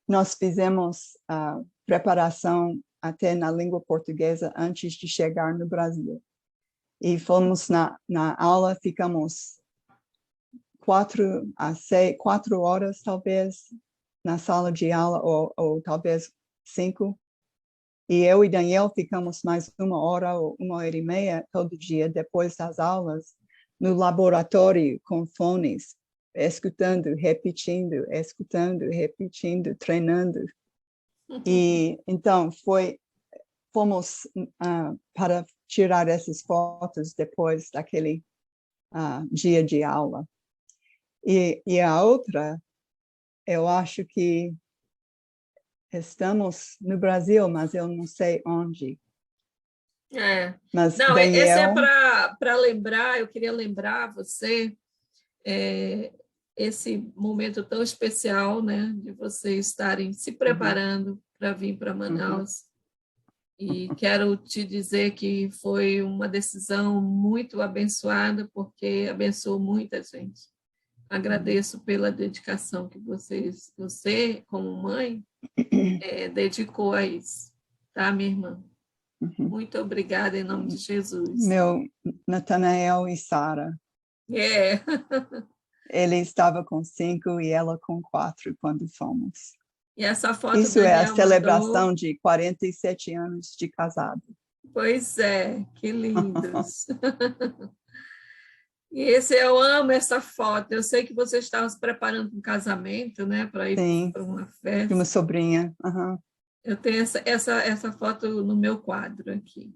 Nós fizemos a preparação até na língua portuguesa antes de chegar no Brasil. E fomos na aula, ficamos 4 horas, talvez, na sala de aula, ou talvez 5. E eu e Daniel ficamos mais 1 hora ou 1h30 todo dia, depois das aulas, no laboratório com fones, escutando, repetindo, treinando. E então fomos para tirar essas fotos depois daquele dia de aula. E a outra, eu acho que estamos no Brasil, mas eu não sei onde. Mas Não, esse é Daniel, para lembrar, eu queria lembrar você esse momento tão especial, né, de vocês estarem se preparando para vir para Manaus. E quero te dizer que foi uma decisão muito abençoada, porque abençoou muita gente. Agradeço pela dedicação que você, como mãe, dedicou a isso. Tá, minha irmã? Muito obrigada, em nome de Jesus. meu Natanael e Sara. Ele estava com 5 e ela com 4 quando fomos. E essa foto Isso é a Daniel celebração mandou. de 47 anos de casado. Pois é, que lindos. E eu amo essa foto. Eu sei que você estava se preparando para um casamento, né? Para ir para uma De festa. uma sobrinha. Eu tenho essa foto no meu quadro aqui.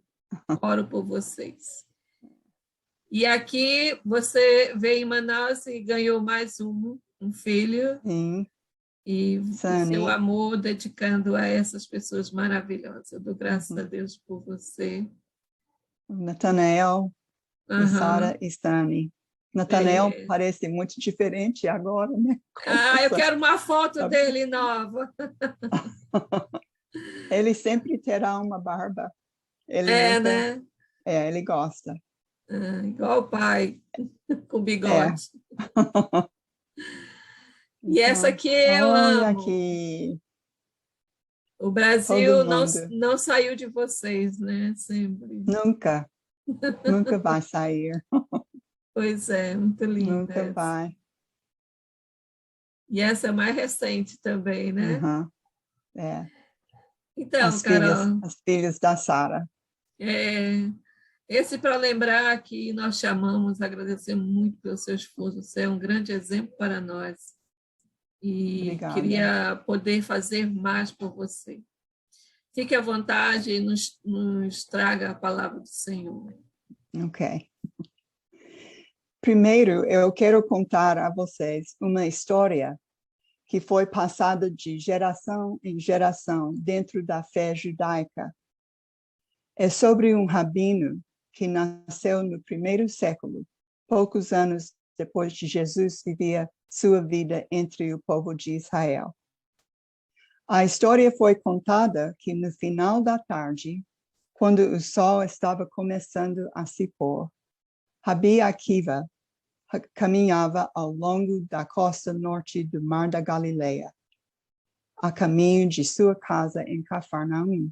Oro por vocês. E aqui você veio em Manaus e ganhou mais um filho. Sim. E o Sunny. seu amor dedicando a essas pessoas maravilhosas. Eu dou graças a Deus por você. Natanael e Sara e Sunny. Natanael parece muito diferente agora, né? Eu quero uma foto dele nova. Ele sempre terá uma barba. Ele né? Ele gosta. Igual o pai, com bigode. E essa aqui eu olha amo. Aqui. O Brasil não saiu de vocês, né? Sempre. Nunca. Nunca vai sair. Pois é, muito linda. Nunca essa. vai. E essa é mais recente também, né? Então, Carol. As filhas da Sara. Esse para lembrar que nós te amamos, agradecemos muito pelo seu esforço. Você é um grande exemplo para nós. E Obrigada. queria poder fazer mais por você. Fique à vontade e nos traga a palavra do Senhor. Ok. Primeiro, eu quero contar a vocês uma história que foi passada de geração em geração dentro da fé judaica. É sobre um rabino que nasceu no 1º século, poucos anos depois de Jesus vivia sua vida entre o povo de Israel. A história foi contada que no final da tarde, quando o sol estava começando a se pôr, Rabi Akiva caminhava ao longo da costa norte do Mar da Galileia, a caminho de sua casa em Cafarnaum.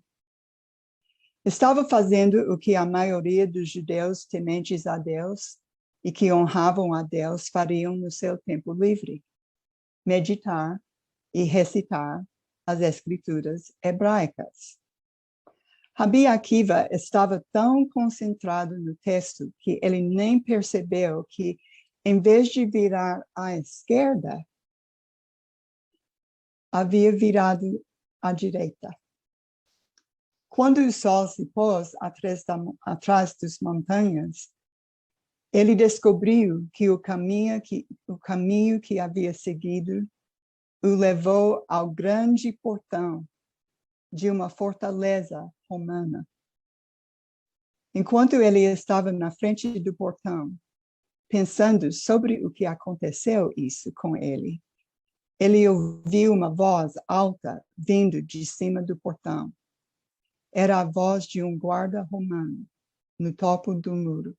Estava fazendo o que a maioria dos judeus tementes a Deus e que honravam a Deus fariam no seu tempo livre: meditar e recitar as escrituras hebraicas. Rabi Akiva estava tão concentrado no texto que ele nem percebeu que, em vez de virar à esquerda, havia virado à direita. Quando o sol se pôs atrás das montanhas, ele descobriu que o caminho que havia seguido o levou ao grande portão de uma fortaleza romana. Enquanto ele estava na frente do portão, pensando sobre o que aconteceu com ele, ele ouviu uma voz alta vindo de cima do portão. Era a voz de um guarda romano no topo do muro.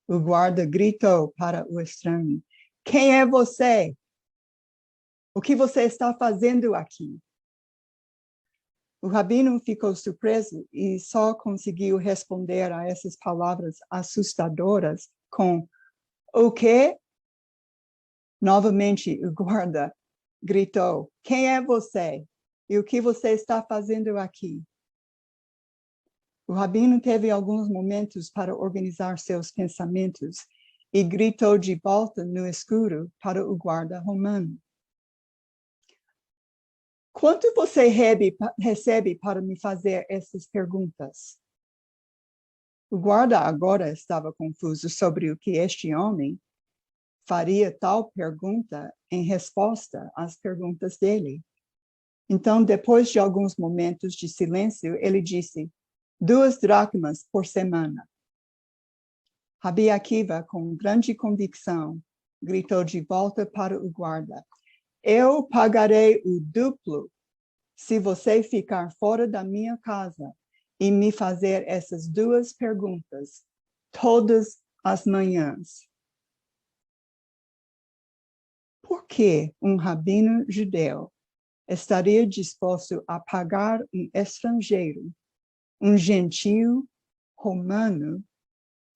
O guarda gritou para o estranho: "Quem é você? O que você está fazendo aqui?" O rabino ficou surpreso e só conseguiu responder a essas palavras assustadoras com: "O quê?" Novamente o guarda gritou: "Quem é você? E o que você está fazendo aqui?" O rabino teve alguns momentos para organizar seus pensamentos e gritou de volta no escuro para o guarda romano: "Quanto você recebe para me fazer essas perguntas?" O guarda agora estava confuso sobre o que este homem faria tal pergunta em resposta às perguntas dele. Então, depois de alguns momentos de silêncio, ele disse, 2 dracmas por semana. Rabi Akiva, com grande convicção, gritou de volta para o guarda, eu pagarei o duplo se você ficar fora da minha casa e me fazer essas 2 perguntas todas as manhãs. Por que um rabino judeu estaria disposto a pagar um estrangeiro, um gentio romano,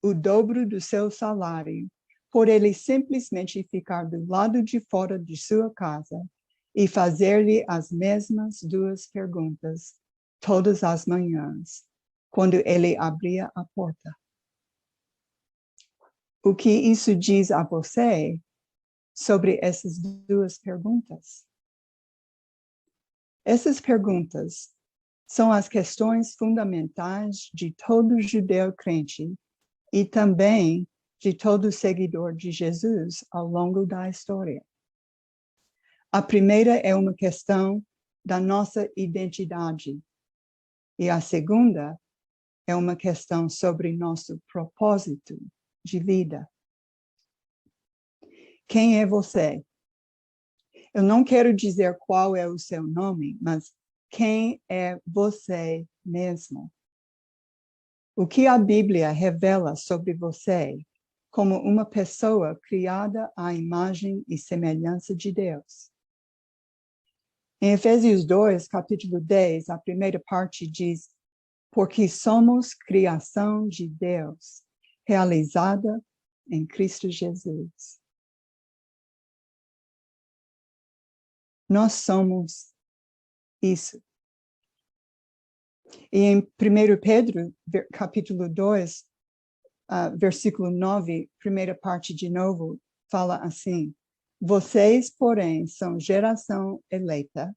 o dobro do seu salário, por ele simplesmente ficar do lado de fora de sua casa e fazer-lhe as mesmas 2 perguntas todas as manhãs, quando ele abria a porta? O que isso diz a você sobre essas 2 perguntas? Essas perguntas são as questões fundamentais de todo judeu crente e também de todo seguidor de Jesus ao longo da história. A primeira é uma questão da nossa identidade e a segunda é uma questão sobre nosso propósito de vida. Quem é você? Eu não quero dizer qual é o seu nome, mas quem é você mesmo? O que a Bíblia revela sobre você como uma pessoa criada à imagem e semelhança de Deus? Em Efésios 2, capítulo 10, a primeira parte diz, porque somos criação de Deus, realizada em Cristo Jesus. Nós somos isso. E em 1 Pedro, capítulo 2, versículo 9, primeira parte de novo, fala assim, vocês, porém, são geração eleita,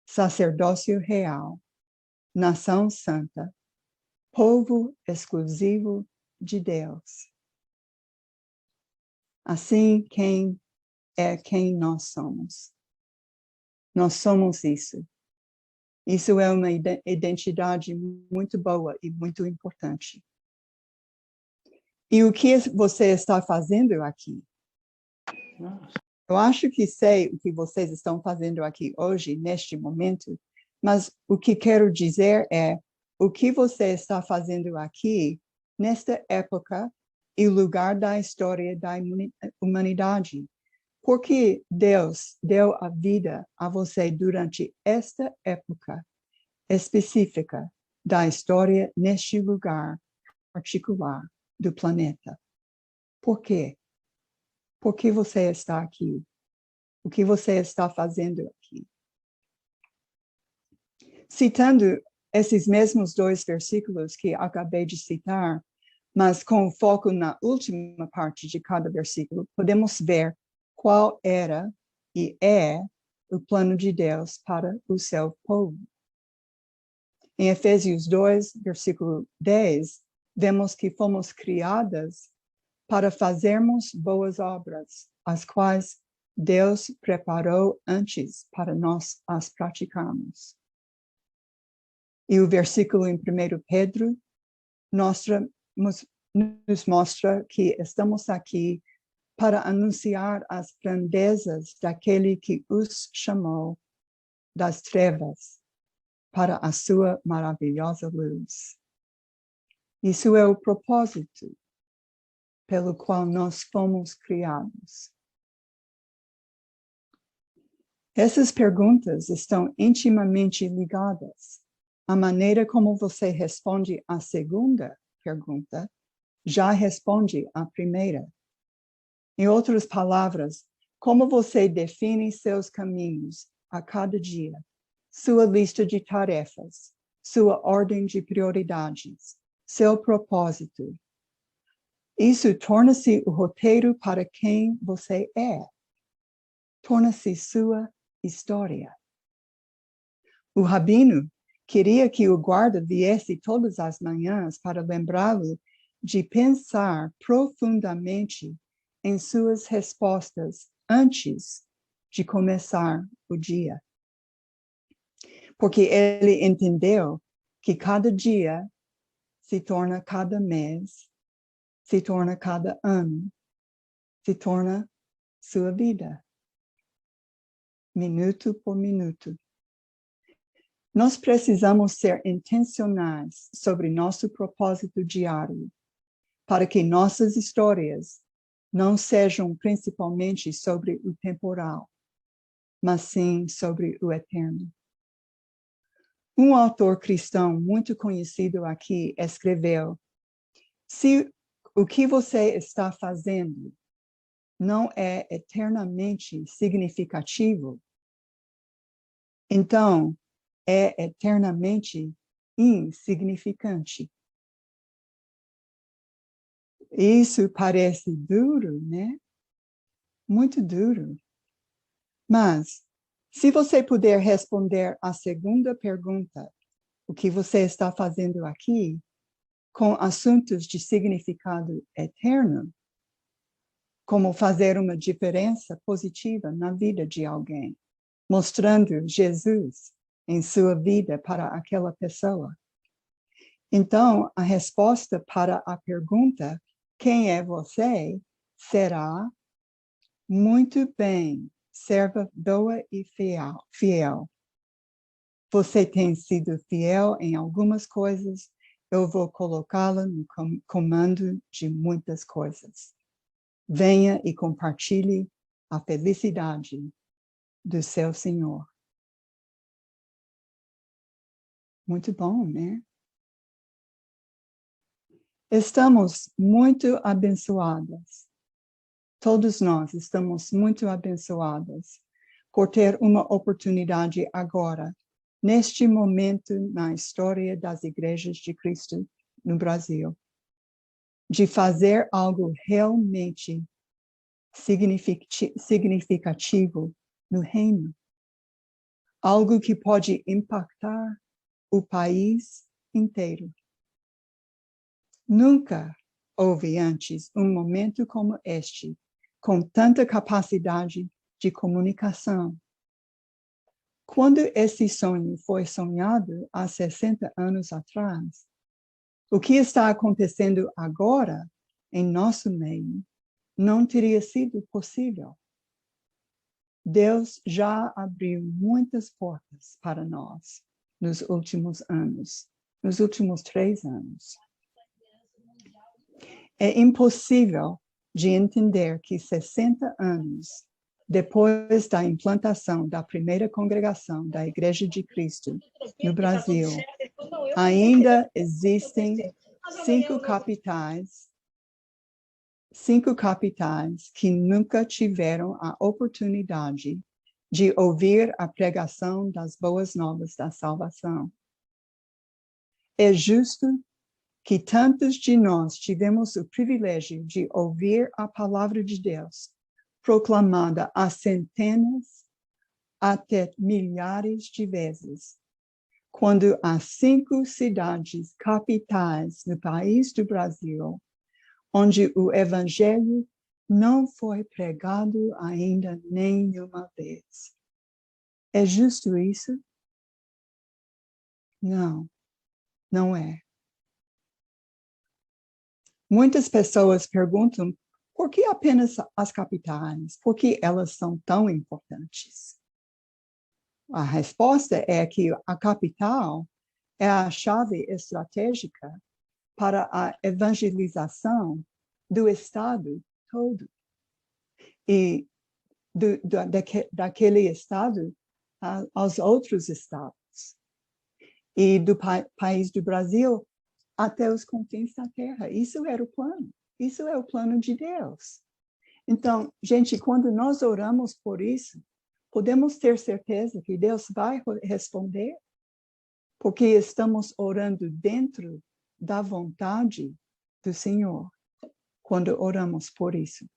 sacerdócio real, nação santa, povo exclusivo de Deus. Assim, quem nós somos? Nós somos isso. Isso é uma identidade muito boa e muito importante. E o que você está fazendo aqui? Eu acho que sei o que vocês estão fazendo aqui hoje, neste momento, mas o que quero dizer é o que você está fazendo aqui, nesta época e lugar da história da humanidade. Porque Deus deu a vida a você durante esta época específica da história neste lugar particular do planeta. Por quê? Por que você está aqui? O que você está fazendo aqui? Citando esses mesmos 2 versículos que acabei de citar, mas com foco na última parte de cada versículo, podemos ver qual era e é o plano de Deus para o seu povo. Em Efésios 2, versículo 10, vemos que fomos criadas para fazermos boas obras, as quais Deus preparou antes para nós as praticarmos. E o versículo em 1 Pedro nos mostra que estamos aqui para anunciar as grandezas daquele que os chamou das trevas para a sua maravilhosa luz. Isso é o propósito pelo qual nós fomos criados. Essas perguntas estão intimamente ligadas. A maneira como você responde à segunda pergunta já responde à primeira. Em outras palavras, como você define seus caminhos a cada dia, sua lista de tarefas, sua ordem de prioridades, seu propósito. Isso torna-se o roteiro para quem você é. Torna-se sua história. O rabino queria que o guarda viesse todas as manhãs para lembrá-lo de pensar profundamente em suas respostas antes de começar o dia. Porque ele entendeu que cada dia se torna cada mês, se torna cada ano, se torna sua vida, minuto por minuto. Nós precisamos ser intencionais sobre nosso propósito diário, para que nossas histórias não sejam principalmente sobre o temporal, mas sim sobre o eterno. Um autor cristão muito conhecido aqui escreveu: se o que você está fazendo não é eternamente significativo, então é eternamente insignificante. Isso parece duro, né? Muito duro. Mas, se você puder responder à segunda pergunta, o que você está fazendo aqui, com assuntos de significado eterno, como fazer uma diferença positiva na vida de alguém, mostrando Jesus em sua vida para aquela pessoa. Então, a resposta para a pergunta, quem é você, será: muito bem, serva boa e fiel. Você tem sido fiel em algumas coisas, eu vou colocá-la no comando de muitas coisas. Venha e compartilhe a felicidade do seu Senhor. Muito bom, né? Estamos muito abençoadas. Todos nós estamos muito abençoadas por ter uma oportunidade agora, neste momento na história das igrejas de Cristo no Brasil, de fazer algo realmente significativo no reino. Algo que pode impactar o país inteiro. Nunca houve antes um momento como este, com tanta capacidade de comunicação. Quando esse sonho foi sonhado há 60 anos atrás, o que está acontecendo agora em nosso meio não teria sido possível. Deus já abriu muitas portas para nós nos últimos anos, nos últimos 3 anos. É impossível de entender que 60 anos depois da implantação da primeira congregação da Igreja de Cristo no Brasil, ainda existem 5 capitais que nunca tiveram a oportunidade de ouvir a pregação das boas novas da salvação. É justo que tantos de nós tivemos o privilégio de ouvir a palavra de Deus proclamada a centenas até milhares de vezes, quando as 5 cidades capitais no país do Brasil, onde o evangelho não foi pregado ainda nenhuma vez. É justo isso? Não, não é. Muitas pessoas perguntam por que apenas as capitais? Por que elas são tão importantes? A resposta é que a capital é a chave estratégica para a evangelização do Estado todo. E daquele Estado aos outros Estados. E do país do Brasil até os confins da terra. Isso era o plano. Isso é o plano de Deus. Então, gente, quando nós oramos por isso, podemos ter certeza que Deus vai responder, porque estamos orando dentro da vontade do Senhor, quando oramos por isso.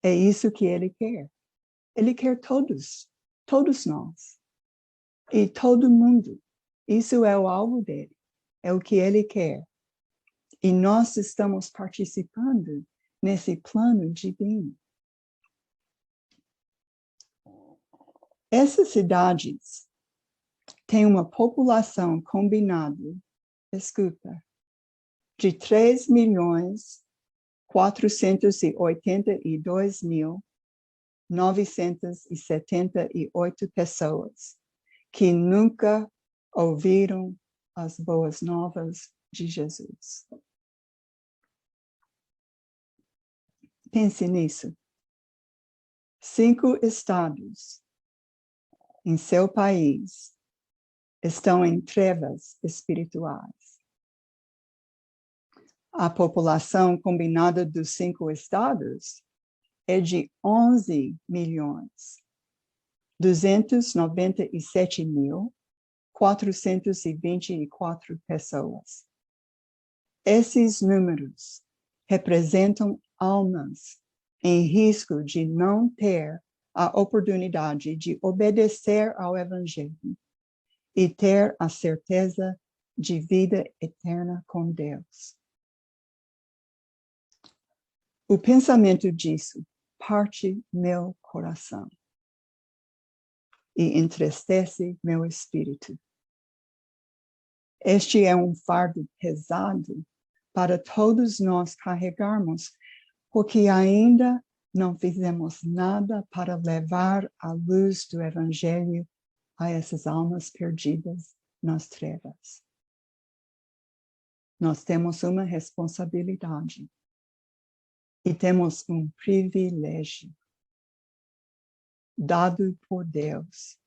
É isso que Ele quer. Ele quer todos nós, e todo mundo. Isso é o alvo dele, é o que Ele quer. E nós estamos participando nesse plano divino. Essas cidades têm uma população combinada, escuta, de 3.482.978 pessoas que nunca ouviram as boas novas de Jesus. Pense nisso. 5 estados em seu país estão em trevas espirituais. A população combinada dos 5 estados é de 11.297.424 pessoas. Esses números representam almas em risco de não ter a oportunidade de obedecer ao Evangelho e ter a certeza de vida eterna com Deus. O pensamento disso parte meu coração e entristece meu espírito. Este é um fardo pesado para todos nós carregarmos, porque ainda não fizemos nada para levar a luz do Evangelho a essas almas perdidas nas trevas. Nós temos uma responsabilidade e temos um privilégio dado por Deus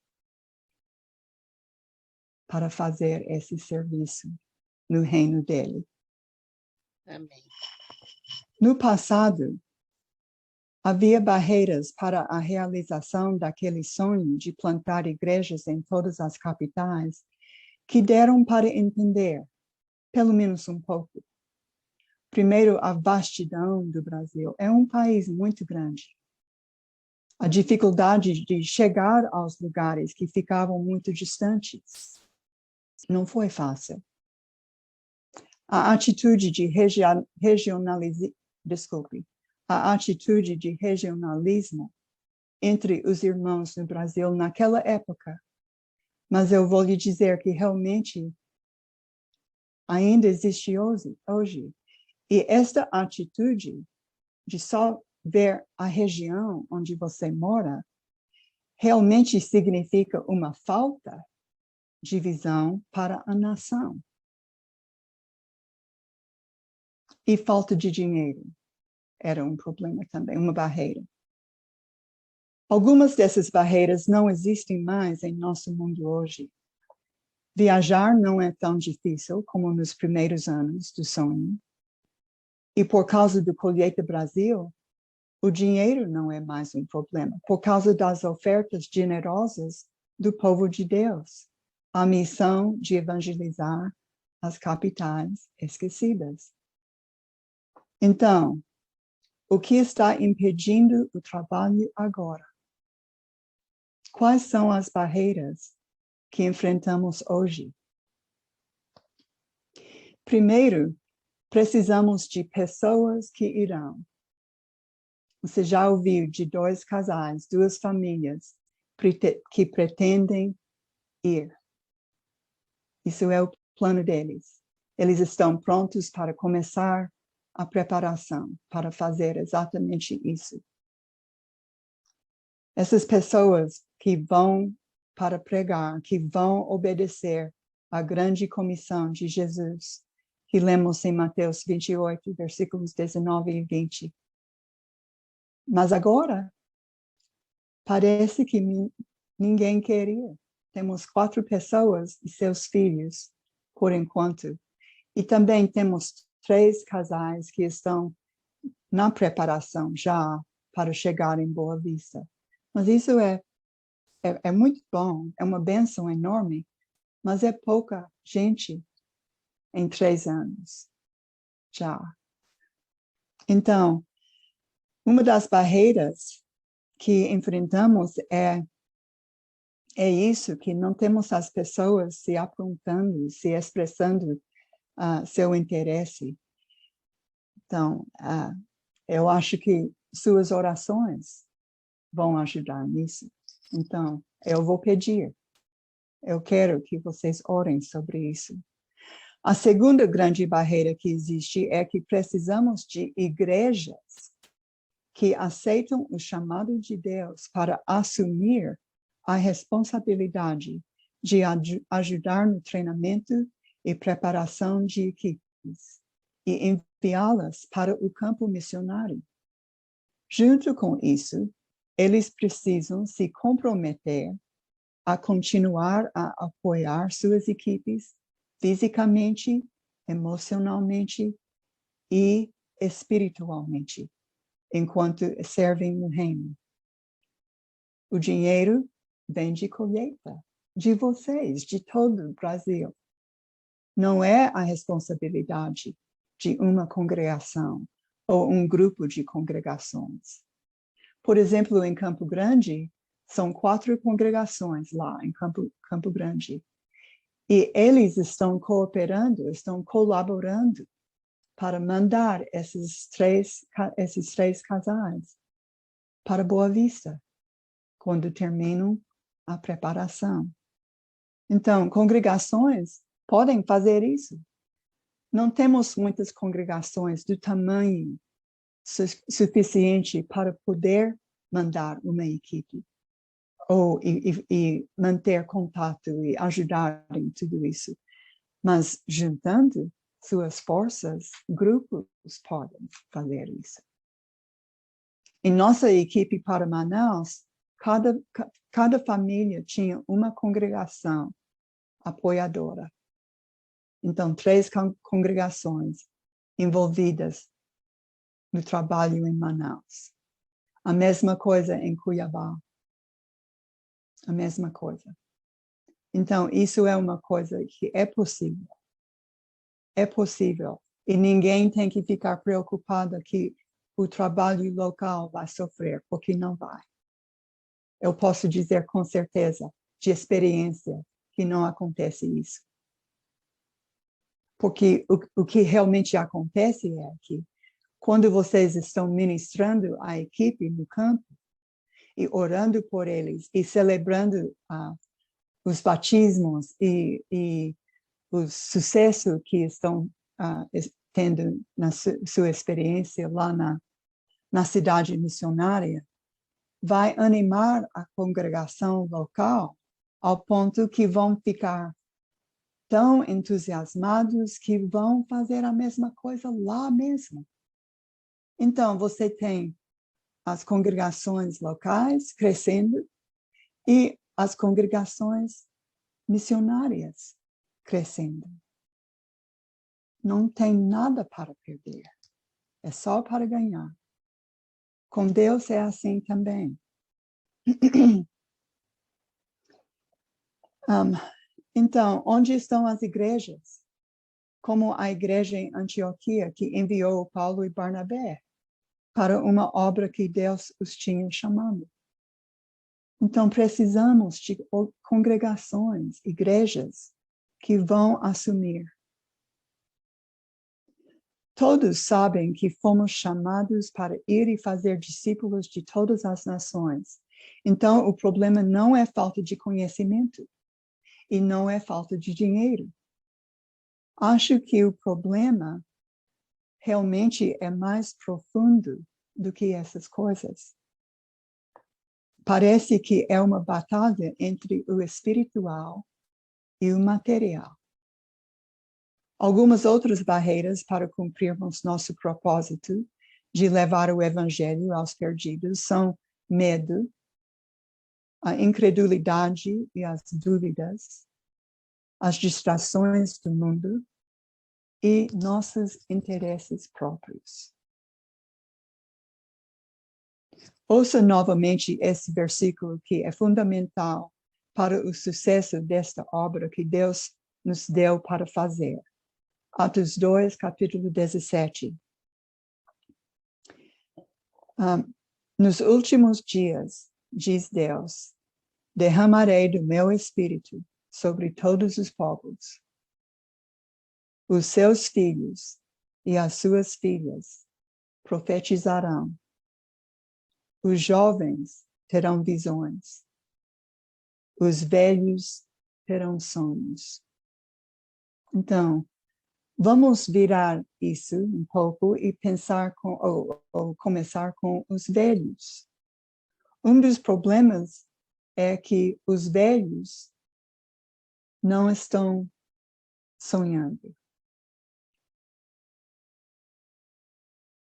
para fazer esse serviço no reino dele. Amém. No passado, havia barreiras para a realização daquele sonho de plantar igrejas em todas as capitais que deram para entender, pelo menos um pouco. Primeiro, a vastidão do Brasil. É um país muito grande. A dificuldade de chegar aos lugares que ficavam muito distantes não foi fácil. A atitude de regionalismo entre os irmãos no Brasil naquela época. Mas eu vou lhe dizer que realmente ainda existe hoje. E esta atitude de só ver a região onde você mora realmente significa uma falta de visão para a nação. E falta de dinheiro era um problema também, uma barreira. Algumas dessas barreiras não existem mais em nosso mundo hoje. Viajar não é tão difícil como nos primeiros anos do sonho. E por causa do Colheita Brasil, o dinheiro não é mais um problema. Por causa das ofertas generosas do povo de Deus. A missão de evangelizar as capitais esquecidas. Então, o que está impedindo o trabalho agora? Quais são as barreiras que enfrentamos hoje? Primeiro, precisamos de pessoas que irão. Você já ouviu de 2 casais, 2 famílias que pretendem ir. Isso é o plano deles. Eles estão prontos para começar a preparação para fazer exatamente isso. Essas pessoas que vão para pregar, que vão obedecer à grande comissão de Jesus, que lemos em Mateus 28, versículos 19 e 20. Mas agora, parece que ninguém quer ir. Temos 4 pessoas e seus filhos, por enquanto. E também temos 3 casais que estão na preparação já para chegar em Boa Vista. Mas isso é muito bom, é uma bênção enorme, mas é pouca gente em 3 anos já. Então, uma das barreiras que enfrentamos é isso, que não temos as pessoas se aprontando, se expressando seu interesse. Então, Eu acho que suas orações vão ajudar nisso. Então, eu vou pedir. Eu quero que vocês orem sobre isso. A segunda grande barreira que existe é que precisamos de igrejas que aceitam o chamado de Deus para assumir a responsabilidade de ajudar no treinamento e preparação de equipes e enviá-las para o campo missionário. Junto com isso, eles precisam se comprometer a continuar a apoiar suas equipes fisicamente, emocionalmente e espiritualmente, enquanto servem no reino. O dinheiro vem de colheita, de vocês, de todo o Brasil. Não é a responsabilidade de uma congregação ou um grupo de congregações. Por exemplo, em Campo Grande, são 4 congregações lá em Campo Grande. E eles estão cooperando, estão colaborando para mandar esses três casais para Boa Vista, quando terminam a preparação. Então, congregações podem fazer isso. Não temos muitas congregações do tamanho suficiente para poder mandar uma equipe e manter contato e ajudar em tudo isso. Mas juntando suas forças, grupos podem fazer isso. Em nossa equipe para Manaus, cada família tinha uma congregação apoiadora. Então, 3 congregações envolvidas no trabalho em Manaus. A mesma coisa em Cuiabá. A mesma coisa. Então, isso é uma coisa que é possível. É possível. E ninguém tem que ficar preocupado que o trabalho local vai sofrer, porque não vai. Eu posso dizer com certeza, de experiência, que não acontece isso. Porque o que realmente acontece é que, quando vocês estão ministrando a equipe no campo, e orando por eles, e celebrando os batismos e o sucesso que estão tendo na sua experiência lá na cidade missionária, vai animar a congregação local ao ponto que vão ficar tão entusiasmados que vão fazer a mesma coisa lá mesmo. Então, você tem as congregações locais crescendo e as congregações missionárias crescendo. Não tem nada para perder. É só para ganhar. Com Deus é assim também. Então, onde estão as igrejas? Como a igreja em Antioquia, que enviou Paulo e Barnabé para uma obra que Deus os tinha chamado. Então, precisamos de congregações, igrejas, que vão assumir. Todos sabem que fomos chamados para ir e fazer discípulos de todas as nações. Então, o problema não é falta de conhecimento e não é falta de dinheiro. Acho que o problema realmente é mais profundo do que essas coisas. Parece que é uma batalha entre o espiritual e o material. Algumas outras barreiras para cumprirmos nosso propósito de levar o evangelho aos perdidos são medo, a incredulidade e as dúvidas, as distrações do mundo e nossos interesses próprios. Ouça novamente esse versículo que é fundamental para o sucesso desta obra que Deus nos deu para fazer. Atos 2, capítulo 17. Nos últimos dias, diz Deus, derramarei do meu espírito sobre todos os povos. Os seus filhos e as suas filhas profetizarão. Os jovens terão visões. Os velhos terão sonhos. Então, vamos virar isso um pouco e pensar ou começar com os velhos. Um dos problemas é que os velhos não estão sonhando.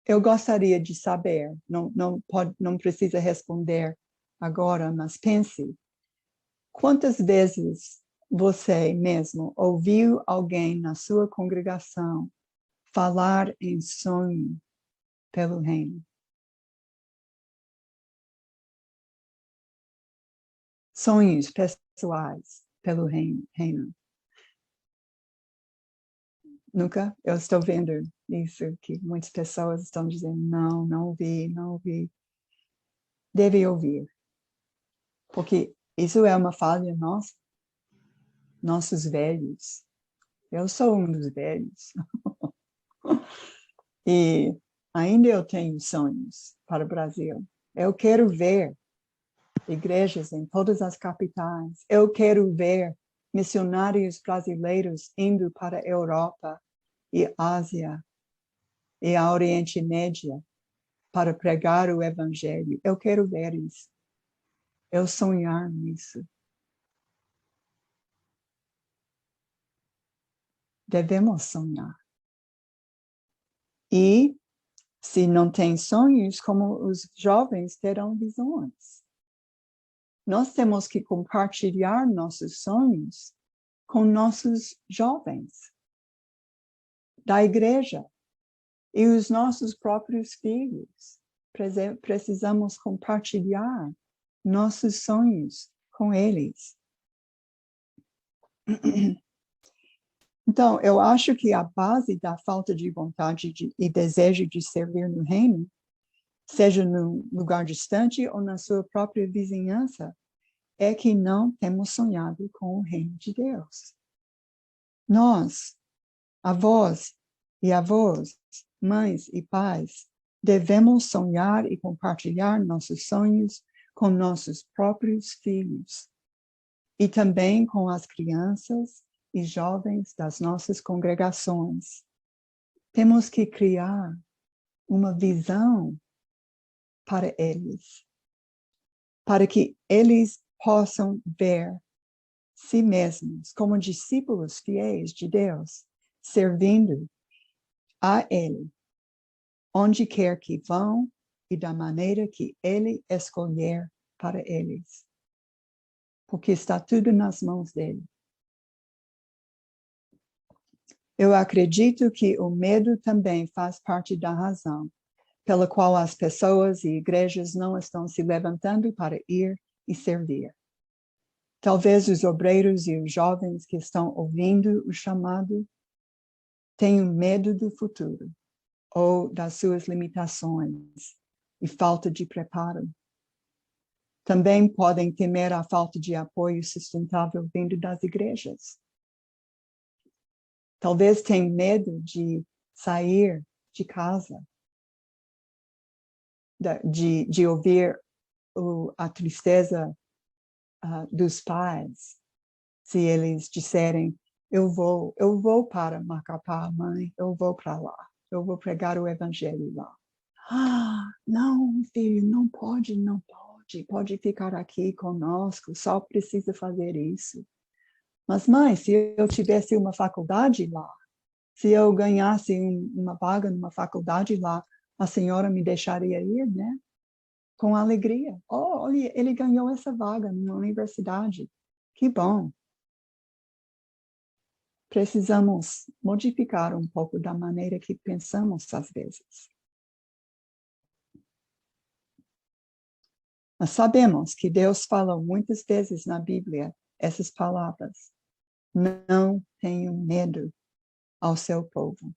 Eu gostaria de saber, não precisa responder agora, mas pense, quantas vezes você mesmo ouviu alguém na sua congregação falar em sonho pelo reino? Sonhos pessoais pelo reino. Nunca? Eu estou vendo isso, que muitas pessoas estão dizendo, não ouvi. Deve ouvir. Porque isso é uma falha nossa. Nossos velhos. Eu sou um dos velhos. E ainda eu tenho sonhos para o Brasil. Eu quero ver igrejas em todas as capitais. Eu quero ver missionários brasileiros indo para a Europa e Ásia e a Oriente Médio para pregar o Evangelho. Eu quero ver isso. Eu sonhar nisso. Devemos sonhar. E, se não tem sonhos, como os jovens terão visões. Nós temos que compartilhar nossos sonhos com nossos jovens da igreja e os nossos próprios filhos. Precisamos compartilhar nossos sonhos com eles. Então, eu acho que a base da falta de vontade e desejo de servir no reino, seja num lugar distante ou na sua própria vizinhança, é que não temos sonhado com o reino de Deus. Nós, avós e avós, mães e pais, devemos sonhar e compartilhar nossos sonhos com nossos próprios filhos e também com as crianças e jovens das nossas congregações. Temos que criar uma visão para eles, para que eles possam ver si mesmos como discípulos fiéis de Deus, servindo a Ele, onde quer que vão e da maneira que Ele escolher para eles. Porque está tudo nas mãos dele. Eu acredito que o medo também faz parte da razão pela qual as pessoas e igrejas não estão se levantando para ir e servir. Talvez os obreiros e os jovens que estão ouvindo o chamado tenham medo do futuro ou das suas limitações e falta de preparo. Também podem temer a falta de apoio sustentável vindo das igrejas. Talvez tenham medo de sair de casa, de ouvir a tristeza dos pais, se eles disserem, eu vou para Macapá, mãe, eu vou para lá, eu vou pregar o evangelho lá. Não, filho, não pode ficar aqui conosco, só precisa fazer isso. Mas, mãe, se eu tivesse uma faculdade lá, se eu ganhasse uma vaga numa faculdade lá, a senhora me deixaria ir, né? Com alegria. Olha, ele ganhou essa vaga numa universidade. Que bom. Precisamos modificar um pouco da maneira que pensamos às vezes. Nós sabemos que Deus fala muitas vezes na Bíblia essas palavras. Não tenham medo ao seu povo.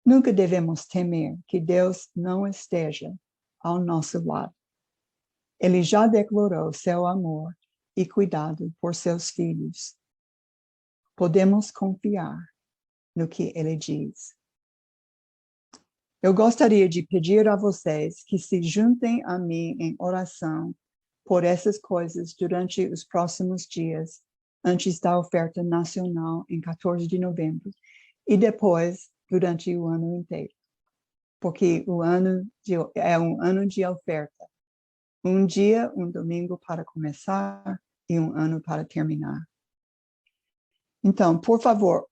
Nunca devemos temer que Deus não esteja ao nosso lado. Ele já declarou seu amor e cuidado por seus filhos. Podemos confiar no que ele diz. Eu gostaria de pedir a vocês que se juntem a mim em oração por essas coisas durante os próximos dias, antes da oferta nacional em 14 de novembro, e depois durante o ano inteiro. Porque é um ano de oferta. Um dia, um domingo para começar e um ano para terminar. Então, por favor,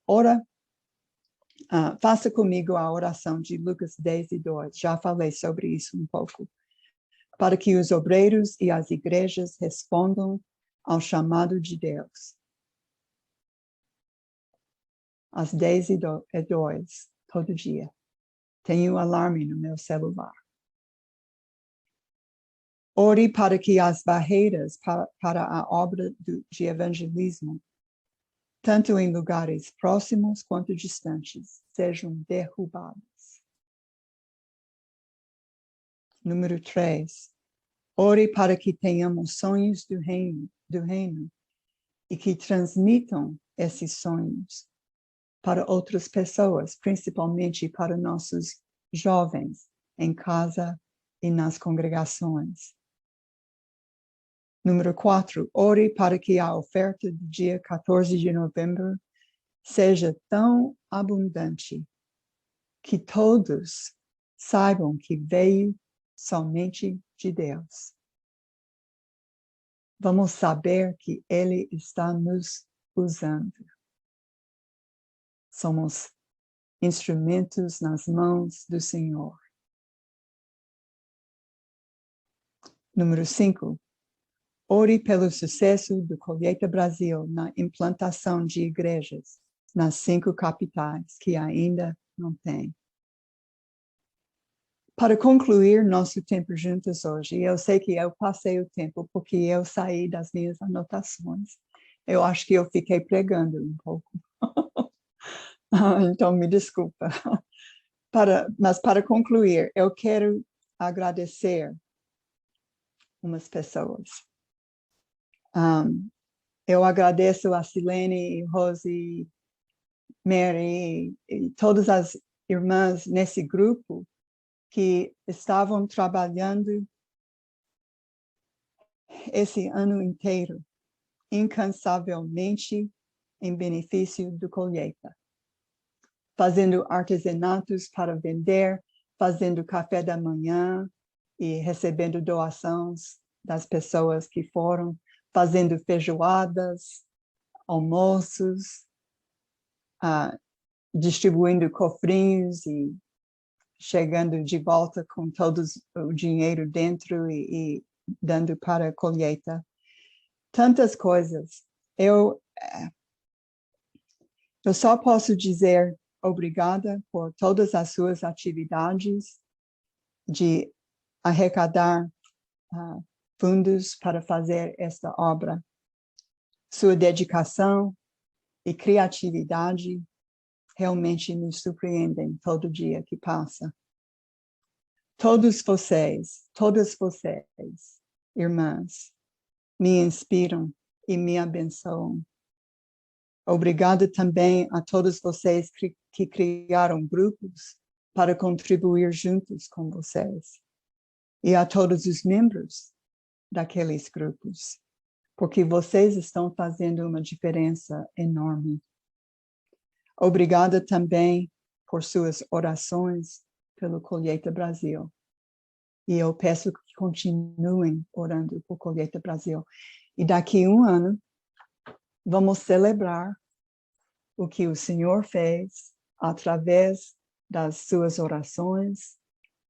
faça comigo a oração de Lucas 10:2. Já falei sobre isso um pouco. Para que os obreiros e as igrejas respondam ao chamado de Deus. Às 10:02, todo dia. Tenho alarme no meu celular. Ore para que as barreiras para a obra de evangelismo, tanto em lugares próximos quanto distantes, sejam derrubadas. Número 3. Ore para que tenhamos sonhos do reino e que transmitam esses sonhos para outras pessoas, principalmente para nossos jovens em casa e nas congregações. Número 4, ore para que a oferta do dia 14 de novembro seja tão abundante que todos saibam que veio somente de Deus. Vamos saber que Ele está nos usando. Somos instrumentos nas mãos do Senhor. Número 5. Ore pelo sucesso do Colheita Brasil na implantação de igrejas nas 5 capitais que ainda não têm. Para concluir nosso tempo juntos hoje, eu sei que eu passei o tempo porque eu saí das minhas anotações. Eu acho que eu fiquei pregando um pouco. Então, me desculpa. Mas para concluir, eu quero agradecer umas pessoas. Eu agradeço a Silene, Rose, Mary e todas as irmãs nesse grupo que estavam trabalhando esse ano inteiro, incansavelmente, em benefício do Colheita. Fazendo artesanatos para vender, fazendo café da manhã e recebendo doações das pessoas que foram, fazendo feijoadas, almoços, distribuindo cofrinhos e chegando de volta com todo o dinheiro dentro e dando para a colheita. Tantas coisas. Eu só posso dizer obrigada por todas as suas atividades de arrecadar fundos para fazer esta obra. Sua dedicação e criatividade realmente nos surpreendem todo dia que passa. Todas vocês, irmãs, me inspiram e me abençoam. Obrigada também a todos vocês que criaram grupos para contribuir juntos com vocês. E a todos os membros daqueles grupos, porque vocês estão fazendo uma diferença enorme. Obrigada também por suas orações pelo Colheita Brasil. E eu peço que continuem orando por Colheita Brasil. E daqui a um ano, vamos celebrar o que o Senhor fez através das suas orações,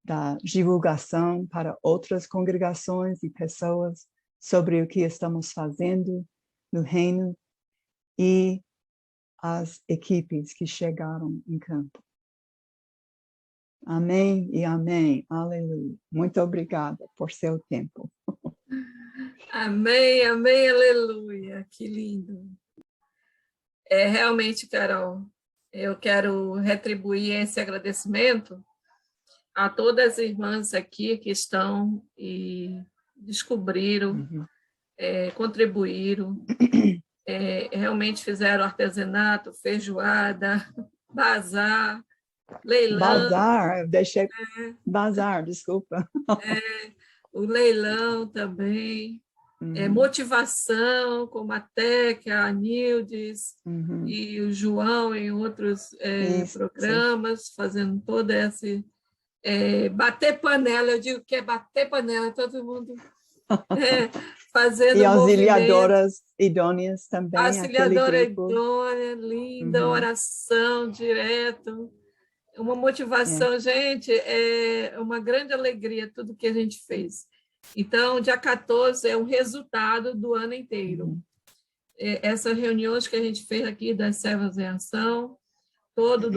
da divulgação para outras congregações e pessoas sobre o que estamos fazendo no reino e as equipes que chegaram em campo. Amém e amém. Aleluia. Muito obrigada por seu tempo. Amém, amém, aleluia. Que lindo. Realmente, Carol, eu quero retribuir esse agradecimento a todas as irmãs aqui que estão e descobriram, contribuíram, realmente fizeram artesanato, feijoada, bazar, leilão, Bazar, eu deixei bazar, desculpa. o leilão também, motivação, como a Teca, a Nildes e o João em outros programas, fazendo todo esse... bater panela, eu digo que é bater panela, todo mundo fazendo E movimento. auxiliadoras idôneas também, Auxiliadora aquele grupo. idônea, linda, oração direto, uma motivação, gente, é uma grande alegria tudo que a gente fez. Então, dia 14 é o resultado do ano inteiro. Essas reuniões que a gente fez aqui das Servas em Ação, todo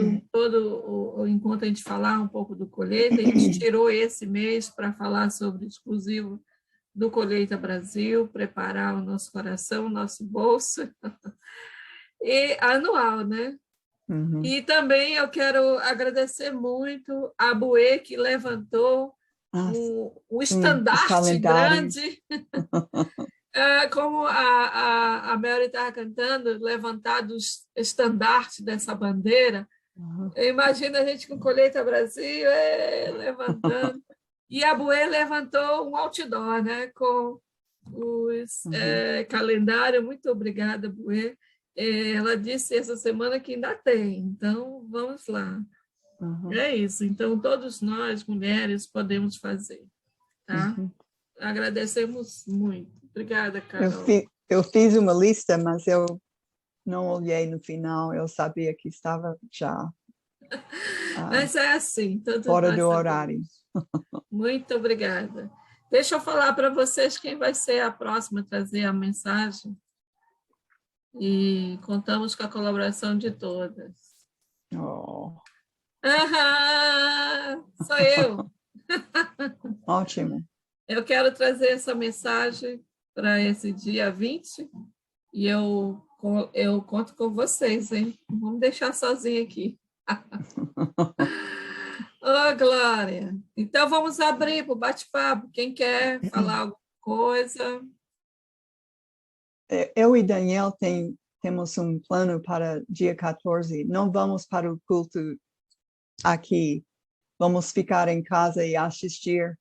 o enquanto a gente falar um pouco do Colheita, a gente tirou esse mês para falar sobre o exclusivo do Colheita Brasil, preparar o nosso coração, o nosso bolso, e anual, né? E também eu quero agradecer muito a Buê, que levantou um estandarte grande, como a Mary estava cantando, levantar o estandarte dessa bandeira. Imagina a gente com Colheita Brasil, levantando. E a Buê levantou um outdoor, né, com os calendário. Muito obrigada, Buê. Ela disse essa semana que ainda tem, então vamos lá. É isso. Então, todos nós, mulheres, podemos fazer. Tá? Agradecemos muito. Obrigada, Carol. Eu fiz uma lista, mas eu não olhei no final, eu sabia que estava já mas é assim, fora do horário. Muito obrigada. Deixa eu falar para vocês quem vai ser a próxima a trazer a mensagem. E contamos com a colaboração de todas. Sou eu. Ótimo. Eu quero trazer essa mensagem para esse dia 20 e eu conto com vocês, hein? Não vamos deixar sozinha aqui. Glória! Então, vamos abrir para o bate-papo. Quem quer falar alguma coisa? Eu e Daniel temos um plano para dia 14. Não vamos para o culto aqui. Vamos ficar em casa e assistir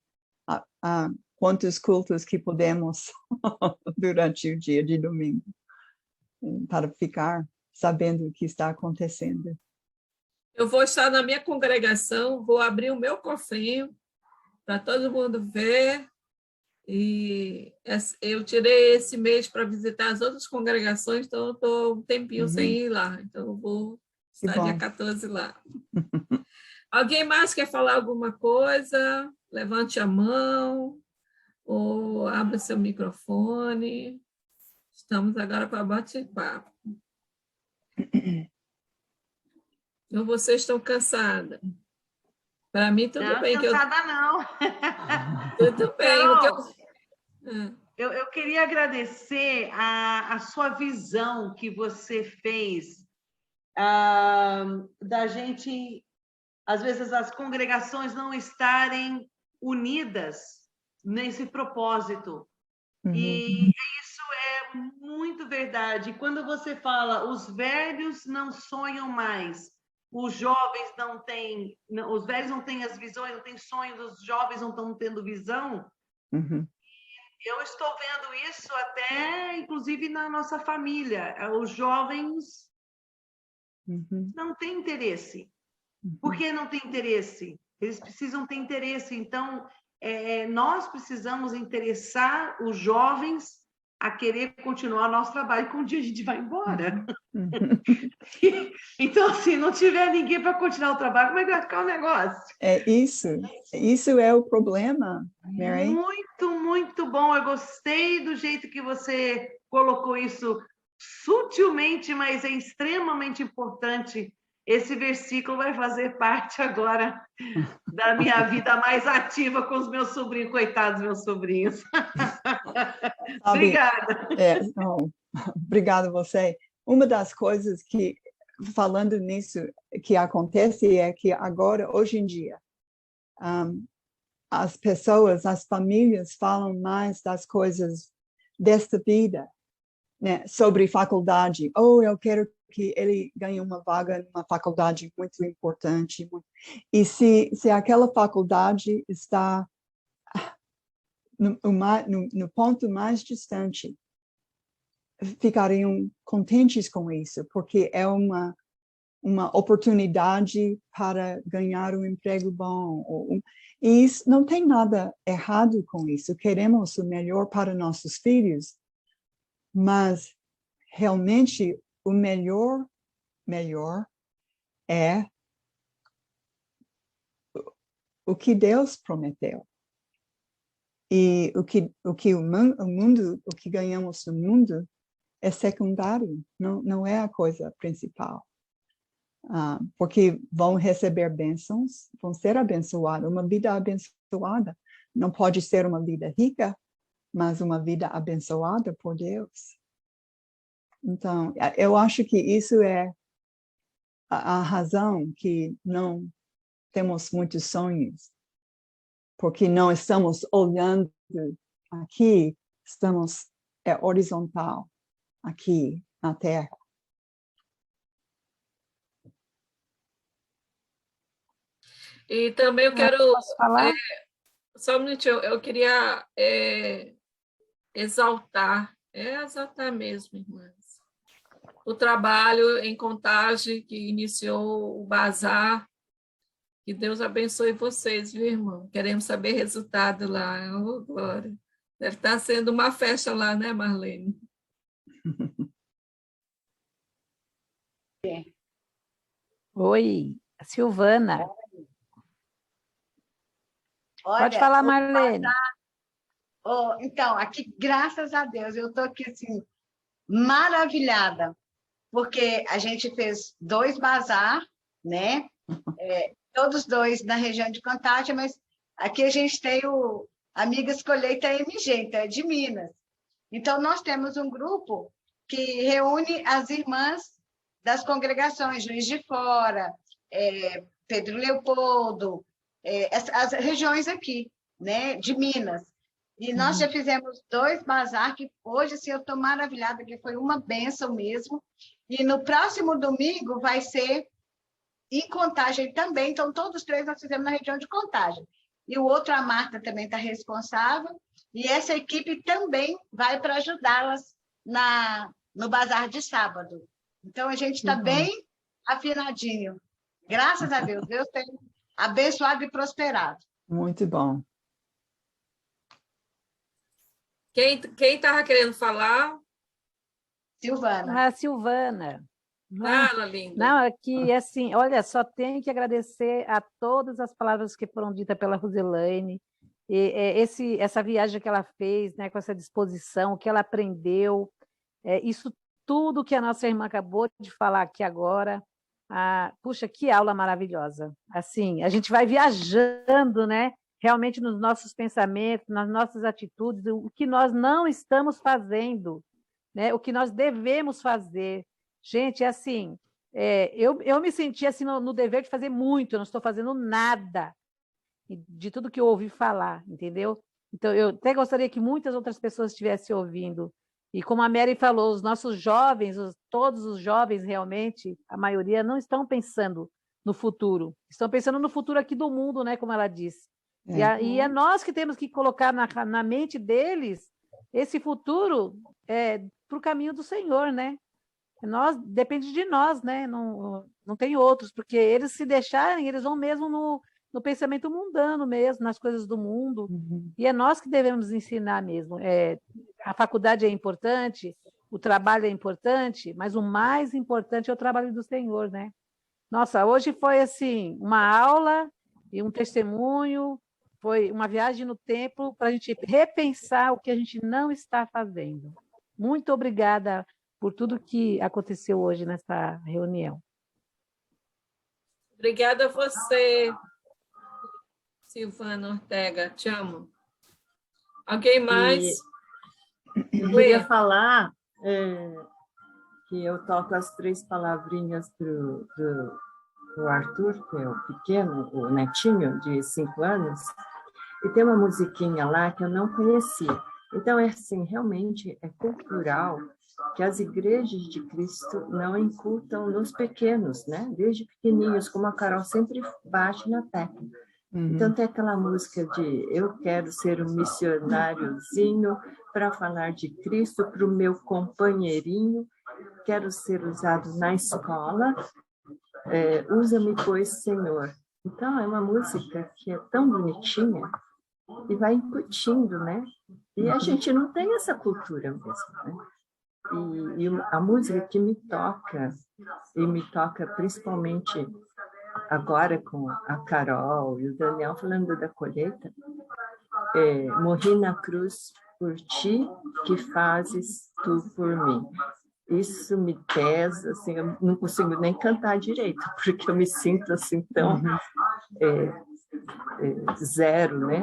a quantos cultos que podemos durante o dia de domingo, para ficar sabendo o que está acontecendo. Eu vou estar na minha congregação, vou abrir o meu cofrinho para todo mundo ver. E eu tirei esse mês para visitar as outras congregações, então eu estou um tempinho sem ir lá. Então eu vou estar dia 14 lá. Alguém mais quer falar alguma coisa? Levante a mão ou abra seu microfone. Estamos agora para bate-papo. Ou vocês estão cansadas? Para mim, tudo bem. Cansada não. Tudo bem. Carol, eu queria agradecer a sua visão que você fez da gente, às vezes, as congregações não estarem unidas nesse propósito. E isso é muito verdade. Quando você fala, os velhos não sonham mais, os jovens não têm, os velhos não têm as visões, não têm sonhos, os jovens não estão tendo visão. Eu estou vendo isso até, inclusive, na nossa família. Os jovens não têm interesse. Por que não têm interesse? Eles precisam ter interesse. Então, nós precisamos interessar os jovens a querer continuar nosso trabalho, que um dia a gente vai embora. Então, se não tiver ninguém para continuar o trabalho, como é que vai ficar o negócio? Isso é o problema, Mary. Muito, muito bom. Eu gostei do jeito que você colocou isso sutilmente, mas é extremamente importante. Esse versículo vai fazer parte agora da minha vida mais ativa com os meus sobrinhos, coitados meus sobrinhos. Obrigada. Obrigada você. Uma das coisas que, falando nisso, que acontece é que agora, hoje em dia, as pessoas, as famílias falam mais das coisas desta vida, né, sobre faculdade. Oh, eu quero que ele ganhe uma vaga numa faculdade muito importante. E se aquela faculdade está no ponto mais distante, ficariam contentes com isso, porque é uma oportunidade para ganhar um emprego bom. E isso, não tem nada errado com isso. Queremos o melhor para nossos filhos, mas realmente o melhor é o que Deus prometeu. E o que ganhamos no mundo é secundário, não é a coisa principal. Porque vão receber bênçãos, vão ser abençoados. Uma vida abençoada não pode ser uma vida rica, mas uma vida abençoada por Deus. Então, eu acho que isso é a razão que não temos muitos sonhos, porque não estamos olhando aqui, estamos horizontal aqui na Terra. E também eu quero... Posso falar? Só um minutinho, eu queria exaltar mesmo, irmãs, o trabalho em Contagem que iniciou o bazar. Que Deus abençoe vocês, viu, irmão? Queremos saber resultado lá. Oh, glória. Deve estar sendo uma festa lá, né, Marlene? Oi, Silvana. Olha, Pode falar, Marlene. Então, aqui, graças a Deus, eu estou aqui, assim, maravilhada, porque a gente fez 2 bazar, né? Todos 2 na região de Contagem, mas aqui a gente tem o Amigas Colheita MG, então é de Minas. Então, nós temos um grupo que reúne as irmãs das congregações, Juiz de Fora, Pedro Leopoldo, as regiões aqui, né, de Minas. E nós já fizemos 2 bazar, que hoje, assim, eu estou maravilhada, que foi uma bênção mesmo. E no próximo domingo vai ser em Contagem também, então todos os 3 nós fizemos na região de Contagem. E o outro, a Marta, também está responsável, e essa equipe também vai para ajudá-las no bazar de sábado. Então, a gente está bem afinadinho. Graças a Deus, Deus tem abençoado e prosperado. Muito bom. Quem estava querendo falar? Silvana. Silvana. Fala, linda. Não, aqui, assim, olha, só tenho que agradecer a todas as palavras que foram ditas pela Roselaine, essa viagem que ela fez, né, com essa disposição, o que ela aprendeu, isso tudo que a nossa irmã acabou de falar aqui agora. Puxa, que aula maravilhosa. Assim, a gente vai viajando, né, realmente nos nossos pensamentos, nas nossas atitudes, o que nós não estamos fazendo, né, o que nós devemos fazer. Gente, assim, eu me senti assim no dever de fazer muito, eu não estou fazendo nada de tudo que eu ouvi falar, entendeu? Então, eu até gostaria que muitas outras pessoas estivessem ouvindo. E como a Mary falou, os nossos jovens, todos os jovens realmente, a maioria não estão pensando no futuro, estão pensando no futuro aqui do mundo, né, como ela disse. E é nós que temos que colocar na mente deles esse futuro para o caminho do Senhor, né? Depende de nós, né? Não tem outros, porque eles se deixarem, eles vão mesmo no pensamento mundano mesmo, nas coisas do mundo. E é nós que devemos ensinar mesmo. A faculdade é importante, o trabalho é importante, mas o mais importante é o trabalho do Senhor, né? Nossa, hoje foi assim, uma aula e um testemunho, foi uma viagem no tempo para a gente repensar o que a gente não está fazendo. Muito obrigada por tudo que aconteceu hoje nessa reunião. Obrigada a você, Silvana Ortega. Te amo. Alguém mais? Eu queria falar que eu toco as 3 palavrinhas pro Arthur, que é o pequeno, o netinho de 5 anos, e tem uma musiquinha lá que eu não conhecia. Então, é assim, realmente é cultural que as igrejas de Cristo não incultam nos pequenos, né? Desde pequenininhos, como a Carol sempre bate na tecla. Então, tem aquela música de eu quero ser um missionáriozinho para falar de Cristo para o meu companheirinho, quero ser usado na escola, usa-me, pois, Senhor. Então, é uma música que é tão bonitinha e vai incutindo, né? E a gente não tem essa cultura mesmo, né? E a música que me toca, e me toca principalmente agora com a Carol e o Daniel falando da colheita, morri na cruz por ti, que fazes tu por mim. Isso me pesa, assim, eu não consigo nem cantar direito, porque eu me sinto assim tão zero, né,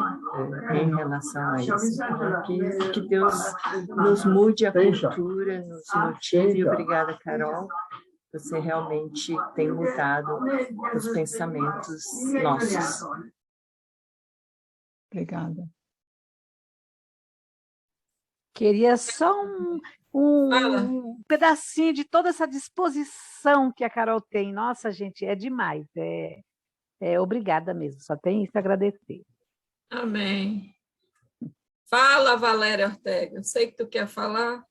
em relação a isso. Que Deus nos mude a cultura, nos motive. Obrigada, Carol. Você realmente tem mudado os pensamentos nossos. Obrigada. Queria só um pedacinho de toda essa disposição que a Carol tem. Nossa, gente, é demais. Obrigada mesmo, só tem isso a agradecer. Amém. Fala, Valéria Ortega. Eu sei que tu quer falar.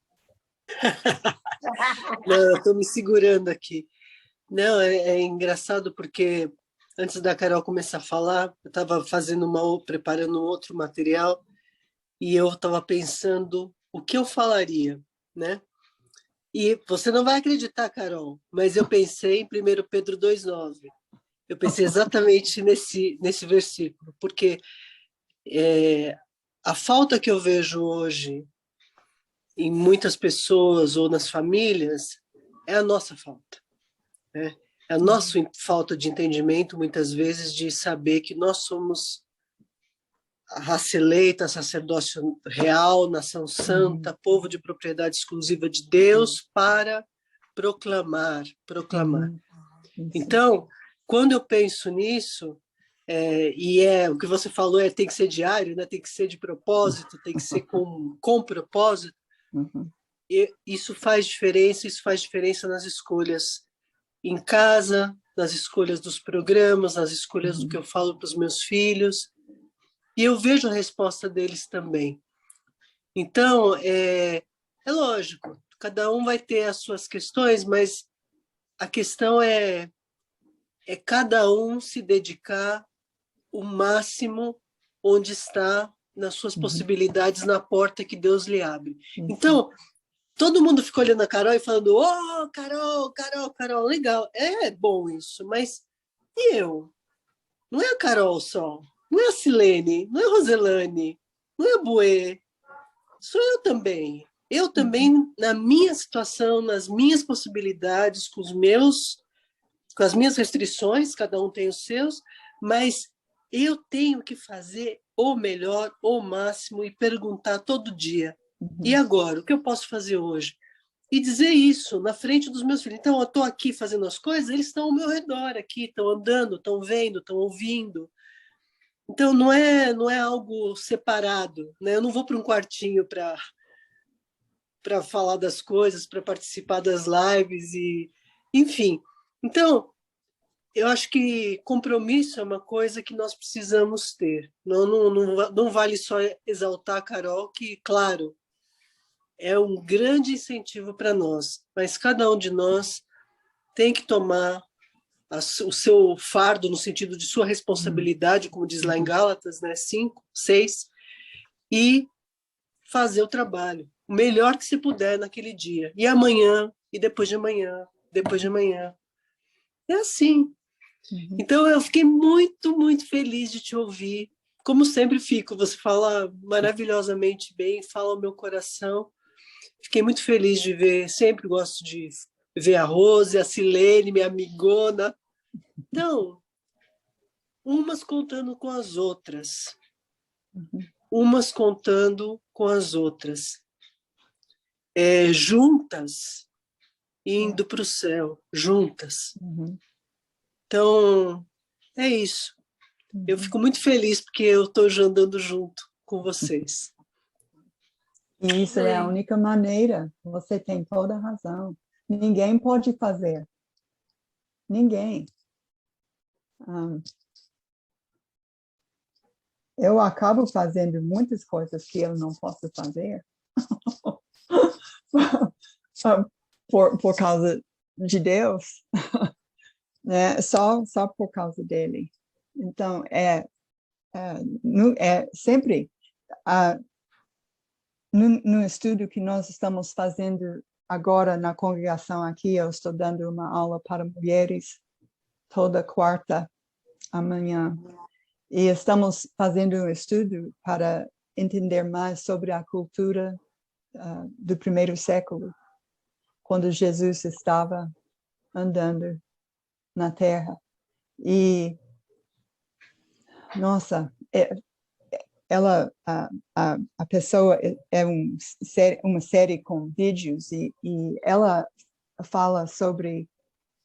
Não, eu estou me segurando aqui. Não, é engraçado porque antes da Carol começar a falar, eu estava preparando um outro material e eu estava pensando o que eu falaria, né? E você não vai acreditar, Carol, mas eu pensei em 1 Pedro 2,9. Eu pensei exatamente nesse versículo, porque a falta que eu vejo hoje em muitas pessoas ou nas famílias é a nossa falta, né? É a nossa falta de entendimento, muitas vezes, de saber que nós somos a raça eleita, sacerdócio real, nação santa, povo de propriedade exclusiva de Deus para proclamar. Então, quando eu penso nisso, o que você falou tem que ser diário, né? Tem que ser de propósito, tem que ser com propósito. E isso faz diferença nas escolhas em casa, nas escolhas dos programas, nas escolhas do que eu falo para os meus filhos. E eu vejo a resposta deles também. Então, é lógico, cada um vai ter as suas questões, mas a questão é cada um se dedicar o máximo onde está, nas suas possibilidades, na porta que Deus lhe abre. Então, todo mundo fica olhando a Carol e falando, Carol, legal. É bom isso, mas e eu? Não é a Carol só, não é a Silene, não é a Roselane, não é a Buê, sou eu também. Eu também, na minha situação, nas minhas possibilidades, com as minhas restrições, cada um tem os seus, mas eu tenho que fazer o melhor, o máximo, e perguntar todo dia. E agora, o que eu posso fazer hoje? E dizer isso na frente dos meus filhos. Então, eu estou aqui fazendo as coisas, eles estão ao meu redor aqui, estão andando, estão vendo, estão ouvindo. Então, não é algo separado, né? Eu não vou para um quartinho para falar das coisas, para participar das lives, enfim. Então, eu acho que compromisso é uma coisa que nós precisamos ter. Não vale só exaltar a Carol, que, claro, é um grande incentivo para nós, mas cada um de nós tem que tomar o seu fardo no sentido de sua responsabilidade, como diz lá em Gálatas, né, 5, 6, e fazer o trabalho, o melhor que se puder naquele dia. E amanhã, e depois de amanhã, depois de amanhã. É assim. Então, eu fiquei muito, muito feliz de te ouvir. Como sempre fico, você fala maravilhosamente bem, fala ao meu coração. Fiquei muito feliz de ver, sempre gosto de ver a Rose, a Silene, minha amigona. Então, umas contando com as outras. Umas contando com as outras. Juntas, indo para o céu, juntas. Então, é isso. Eu fico muito feliz porque eu estou andando junto com vocês. E isso é a única maneira. Você tem toda a razão. Ninguém pode fazer. Ninguém. Eu acabo fazendo muitas coisas que eu não posso fazer por causa de Deus, né? Só por causa dele. Então, é sempre no estudo que nós estamos fazendo agora na congregação aqui, eu estou dando uma aula para mulheres toda quarta amanhã. E estamos fazendo um estudo para entender mais sobre a cultura do primeiro século, quando Jesus estava andando na Terra. E, nossa, a pessoa é uma série com vídeos e ela fala sobre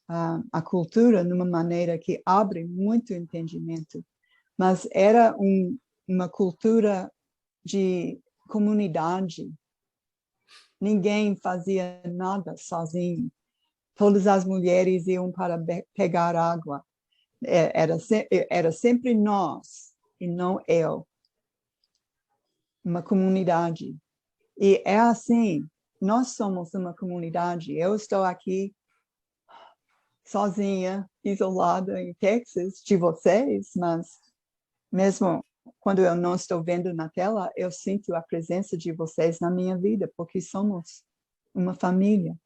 a cultura de uma maneira que abre muito entendimento. Mas era uma cultura de comunidade. Ninguém fazia nada sozinho. Todas as mulheres iam para pegar água. Era sempre nós e não eu. Uma comunidade. E é assim, nós somos uma comunidade. Eu estou aqui sozinha, isolada em Texas, de vocês, mas mesmo quando eu não estou vendo na tela, eu sinto a presença de vocês na minha vida, porque somos uma família.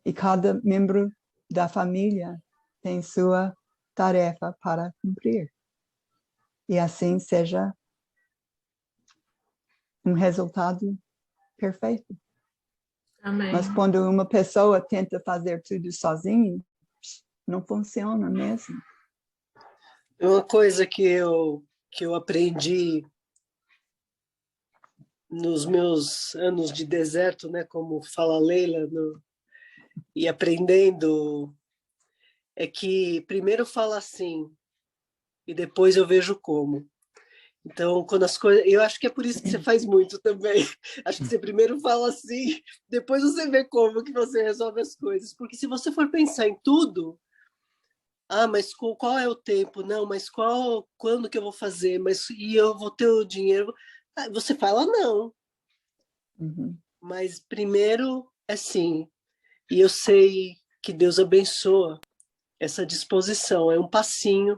E cada membro da família tem sua tarefa para cumprir. E assim seja um resultado perfeito. Amém. Mas quando uma pessoa tenta fazer tudo sozinha, não funciona mesmo. Uma coisa que eu aprendi nos meus anos de deserto, né, como fala a Leila, e aprendendo, é que primeiro fala assim e depois eu vejo como. Então, quando as coisas... Eu acho que é por isso que você faz muito também. Acho que você primeiro fala assim, depois você vê como que você resolve as coisas. Porque se você for pensar em tudo, mas qual é o tempo? Não, mas quando que eu vou fazer? E eu vou ter o dinheiro? Você fala não. Uhum. Mas primeiro é sim. E eu sei que Deus abençoa essa disposição. É um passinho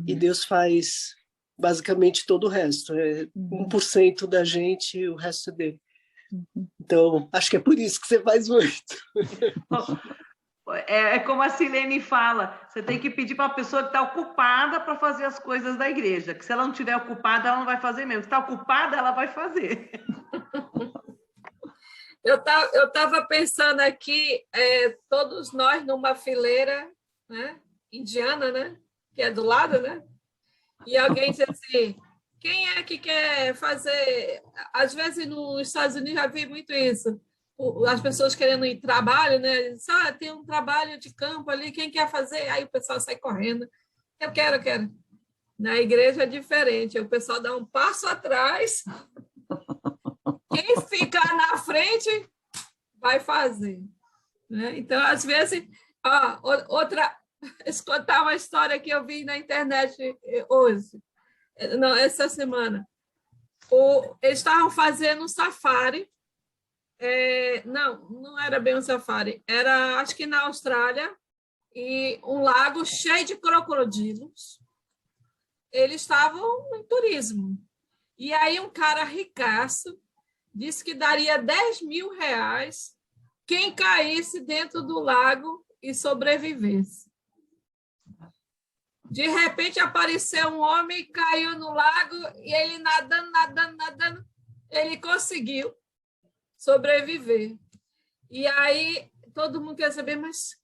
e Deus faz basicamente todo o resto. É 1% da gente e o resto é dele. Então, acho que é por isso que você faz muito. É como a Silene fala, você tem que pedir para a pessoa que está ocupada para fazer as coisas da igreja, que se ela não estiver ocupada, ela não vai fazer mesmo. Se está ocupada, ela vai fazer. Eu estava pensando aqui, todos nós numa fileira, né, indiana, né, que é do lado, né? E alguém diz assim, quem é que quer fazer... Às vezes, nos Estados Unidos, já vi muito isso. As pessoas querendo ir trabalho, né? Tem um trabalho de campo ali, quem quer fazer? Aí o pessoal sai correndo. Eu quero. Na igreja é diferente. O pessoal dá um passo atrás. Quem ficar na frente vai fazer. Né? Então, às vezes... Contar uma história que eu vi na internet hoje, não, essa semana. Eles estavam fazendo um safari, não era bem um safari, era acho que na Austrália, e um lago cheio de crocodilos. Eles estavam em turismo. E aí um cara ricaço disse que daria R$10.000 quem caísse dentro do lago e sobrevivesse. De repente apareceu um homem, caiu no lago e ele nadando, ele conseguiu sobreviver. E aí todo mundo quer saber, mas,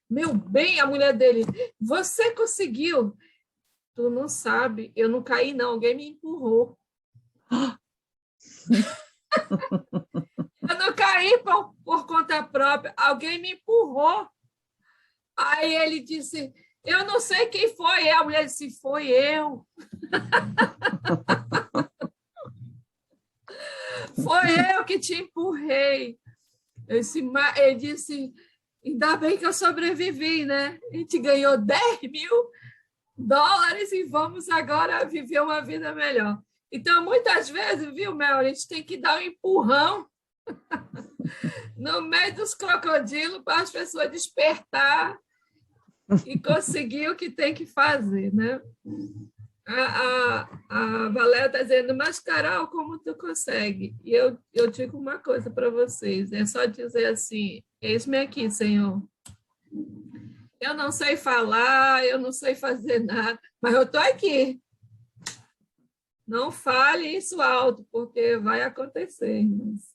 meu bem, a mulher dele, você conseguiu? Tu não sabe, eu não caí não, alguém me empurrou. Eu não caí por conta própria, alguém me empurrou. Aí ele disse... Eu não sei quem foi. A mulher disse, foi eu. Foi eu que te empurrei. Ele disse, ainda bem que eu sobrevivi, né? A gente ganhou $10.000 e vamos agora viver uma vida melhor. Então, muitas vezes, viu, Mel, a gente tem que dar um empurrão no meio dos crocodilos para as pessoas despertar e conseguir o que tem que fazer, né? A Valéria está dizendo, mas, Carol, como tu consegue? E eu digo uma coisa para vocês, é só dizer assim, eis-me aqui, Senhor. Eu não sei falar, eu não sei fazer nada, mas eu estou aqui. Não fale isso alto, porque vai acontecer, irmãos.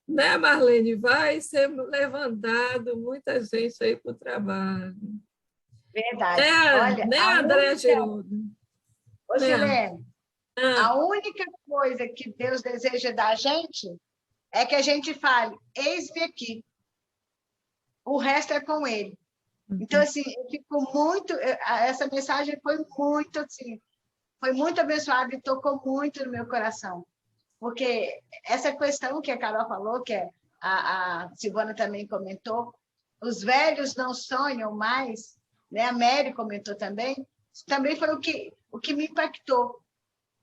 Né, Marlene? Vai ser levantado muita gente aí para o trabalho. Verdade. Olha, né, André Gerudo? Ô, Silene, a única coisa que Deus deseja da gente é que a gente fale, eis-me aqui. O resto é com Ele. Então, assim, eu fico muito... Essa mensagem foi muito, assim, foi muito abençoada e tocou muito no meu coração. Porque essa questão que a Carol falou, que a Silvana também comentou, os velhos não sonham mais, né? A Mary comentou também foi o que me impactou.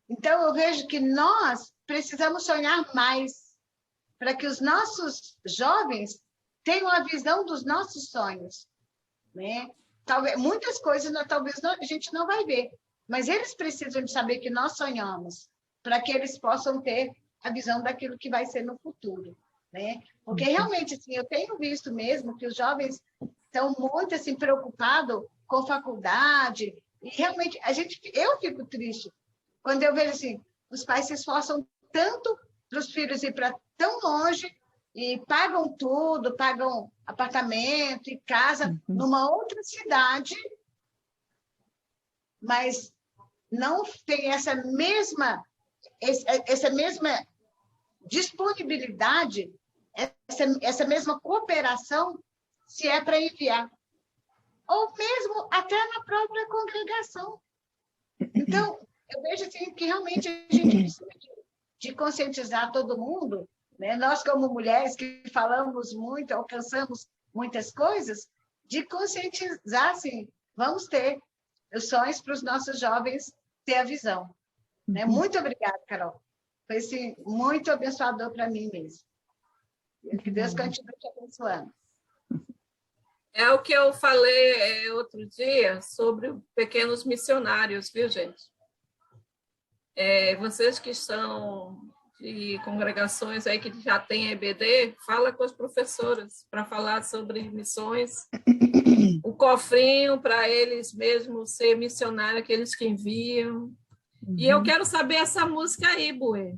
Então, eu vejo que nós precisamos sonhar mais para que os nossos jovens tenham a visão dos nossos sonhos, né? Talvez, muitas coisas a gente não vai ver, mas eles precisam de saber que nós sonhamos, para que eles possam ter a visão daquilo que vai ser no futuro, né? Porque realmente, assim, eu tenho visto mesmo que os jovens estão muito assim preocupados com faculdade e realmente eu fico triste quando eu vejo assim, os pais se esforçam tanto para os filhos ir para tão longe e pagam tudo, pagam apartamento e casa numa outra cidade, mas não tem essa mesma disponibilidade, essa mesma cooperação, se é para enviar, ou mesmo até na própria congregação. Então, eu vejo assim, que realmente a gente precisa de conscientizar todo mundo, né? Nós, como mulheres que falamos muito, alcançamos muitas coisas, de conscientizar, assim, vamos ter os sonhos para os nossos jovens ter a visão. Né? Muito obrigada, Carol. Foi assim, muito abençoador para mim mesmo. Que Deus continue te abençoando. É o que eu falei outro dia sobre pequenos missionários, viu, gente? Vocês que são de congregações aí que já têm EBD, fala com as professoras para falar sobre missões, o cofrinho para eles mesmos ser missionário, aqueles que enviam. E eu quero saber essa música aí, Buê,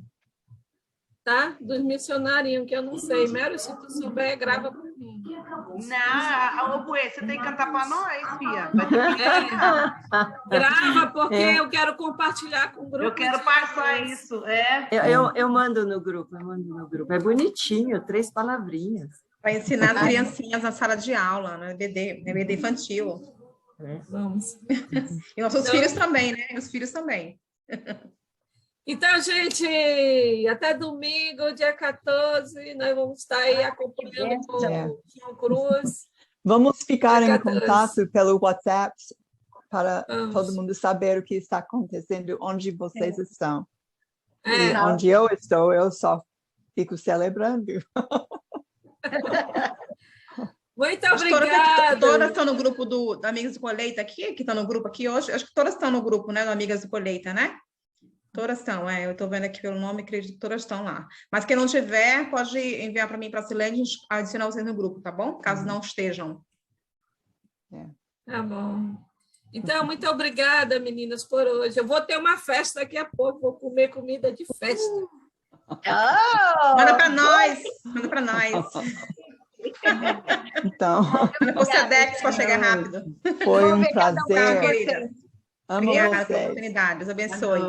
tá? Dos missionários, que eu não sei. Mero, se tu souber, grava para mim. Não, Buê, você tem que cantar para nós, filha. Grava, porque eu quero compartilhar com o grupo. Eu quero passar isso. Eu mando no grupo, É bonitinho, 3 palavrinhas. Para ensinar as criancinhas na sala de aula, no EBD infantil. Vamos. E nossos filhos também, né? Os filhos também. Então, gente, até domingo, dia 14, nós vamos estar aí acompanhando com o João Cruz. Vamos ficar em contato pelo WhatsApp para todo mundo saber o que está acontecendo, onde vocês estão. E onde eu estou, eu só fico celebrando. Muito obrigada. Todas estão no grupo do Amigas do Colheita aqui, que estão no grupo aqui hoje. Acho que todas estão no grupo, né, do Amigas do Colheita, né? Todas estão, eu estou vendo aqui pelo nome, acredito que todas estão lá. Mas quem não tiver, pode enviar para mim, para a Silene, a gente adicionar vocês no grupo, tá bom? Caso não estejam. Tá bom. Então, muito obrigada, meninas, por hoje. Eu vou ter uma festa daqui a pouco, vou comer comida de festa. Manda para nós, manda para nós. Então, o Sedex para chegar rápido. Foi um prazer. Querida. Amo Obrigada vocês. pela oportunidade. Deus abençoe.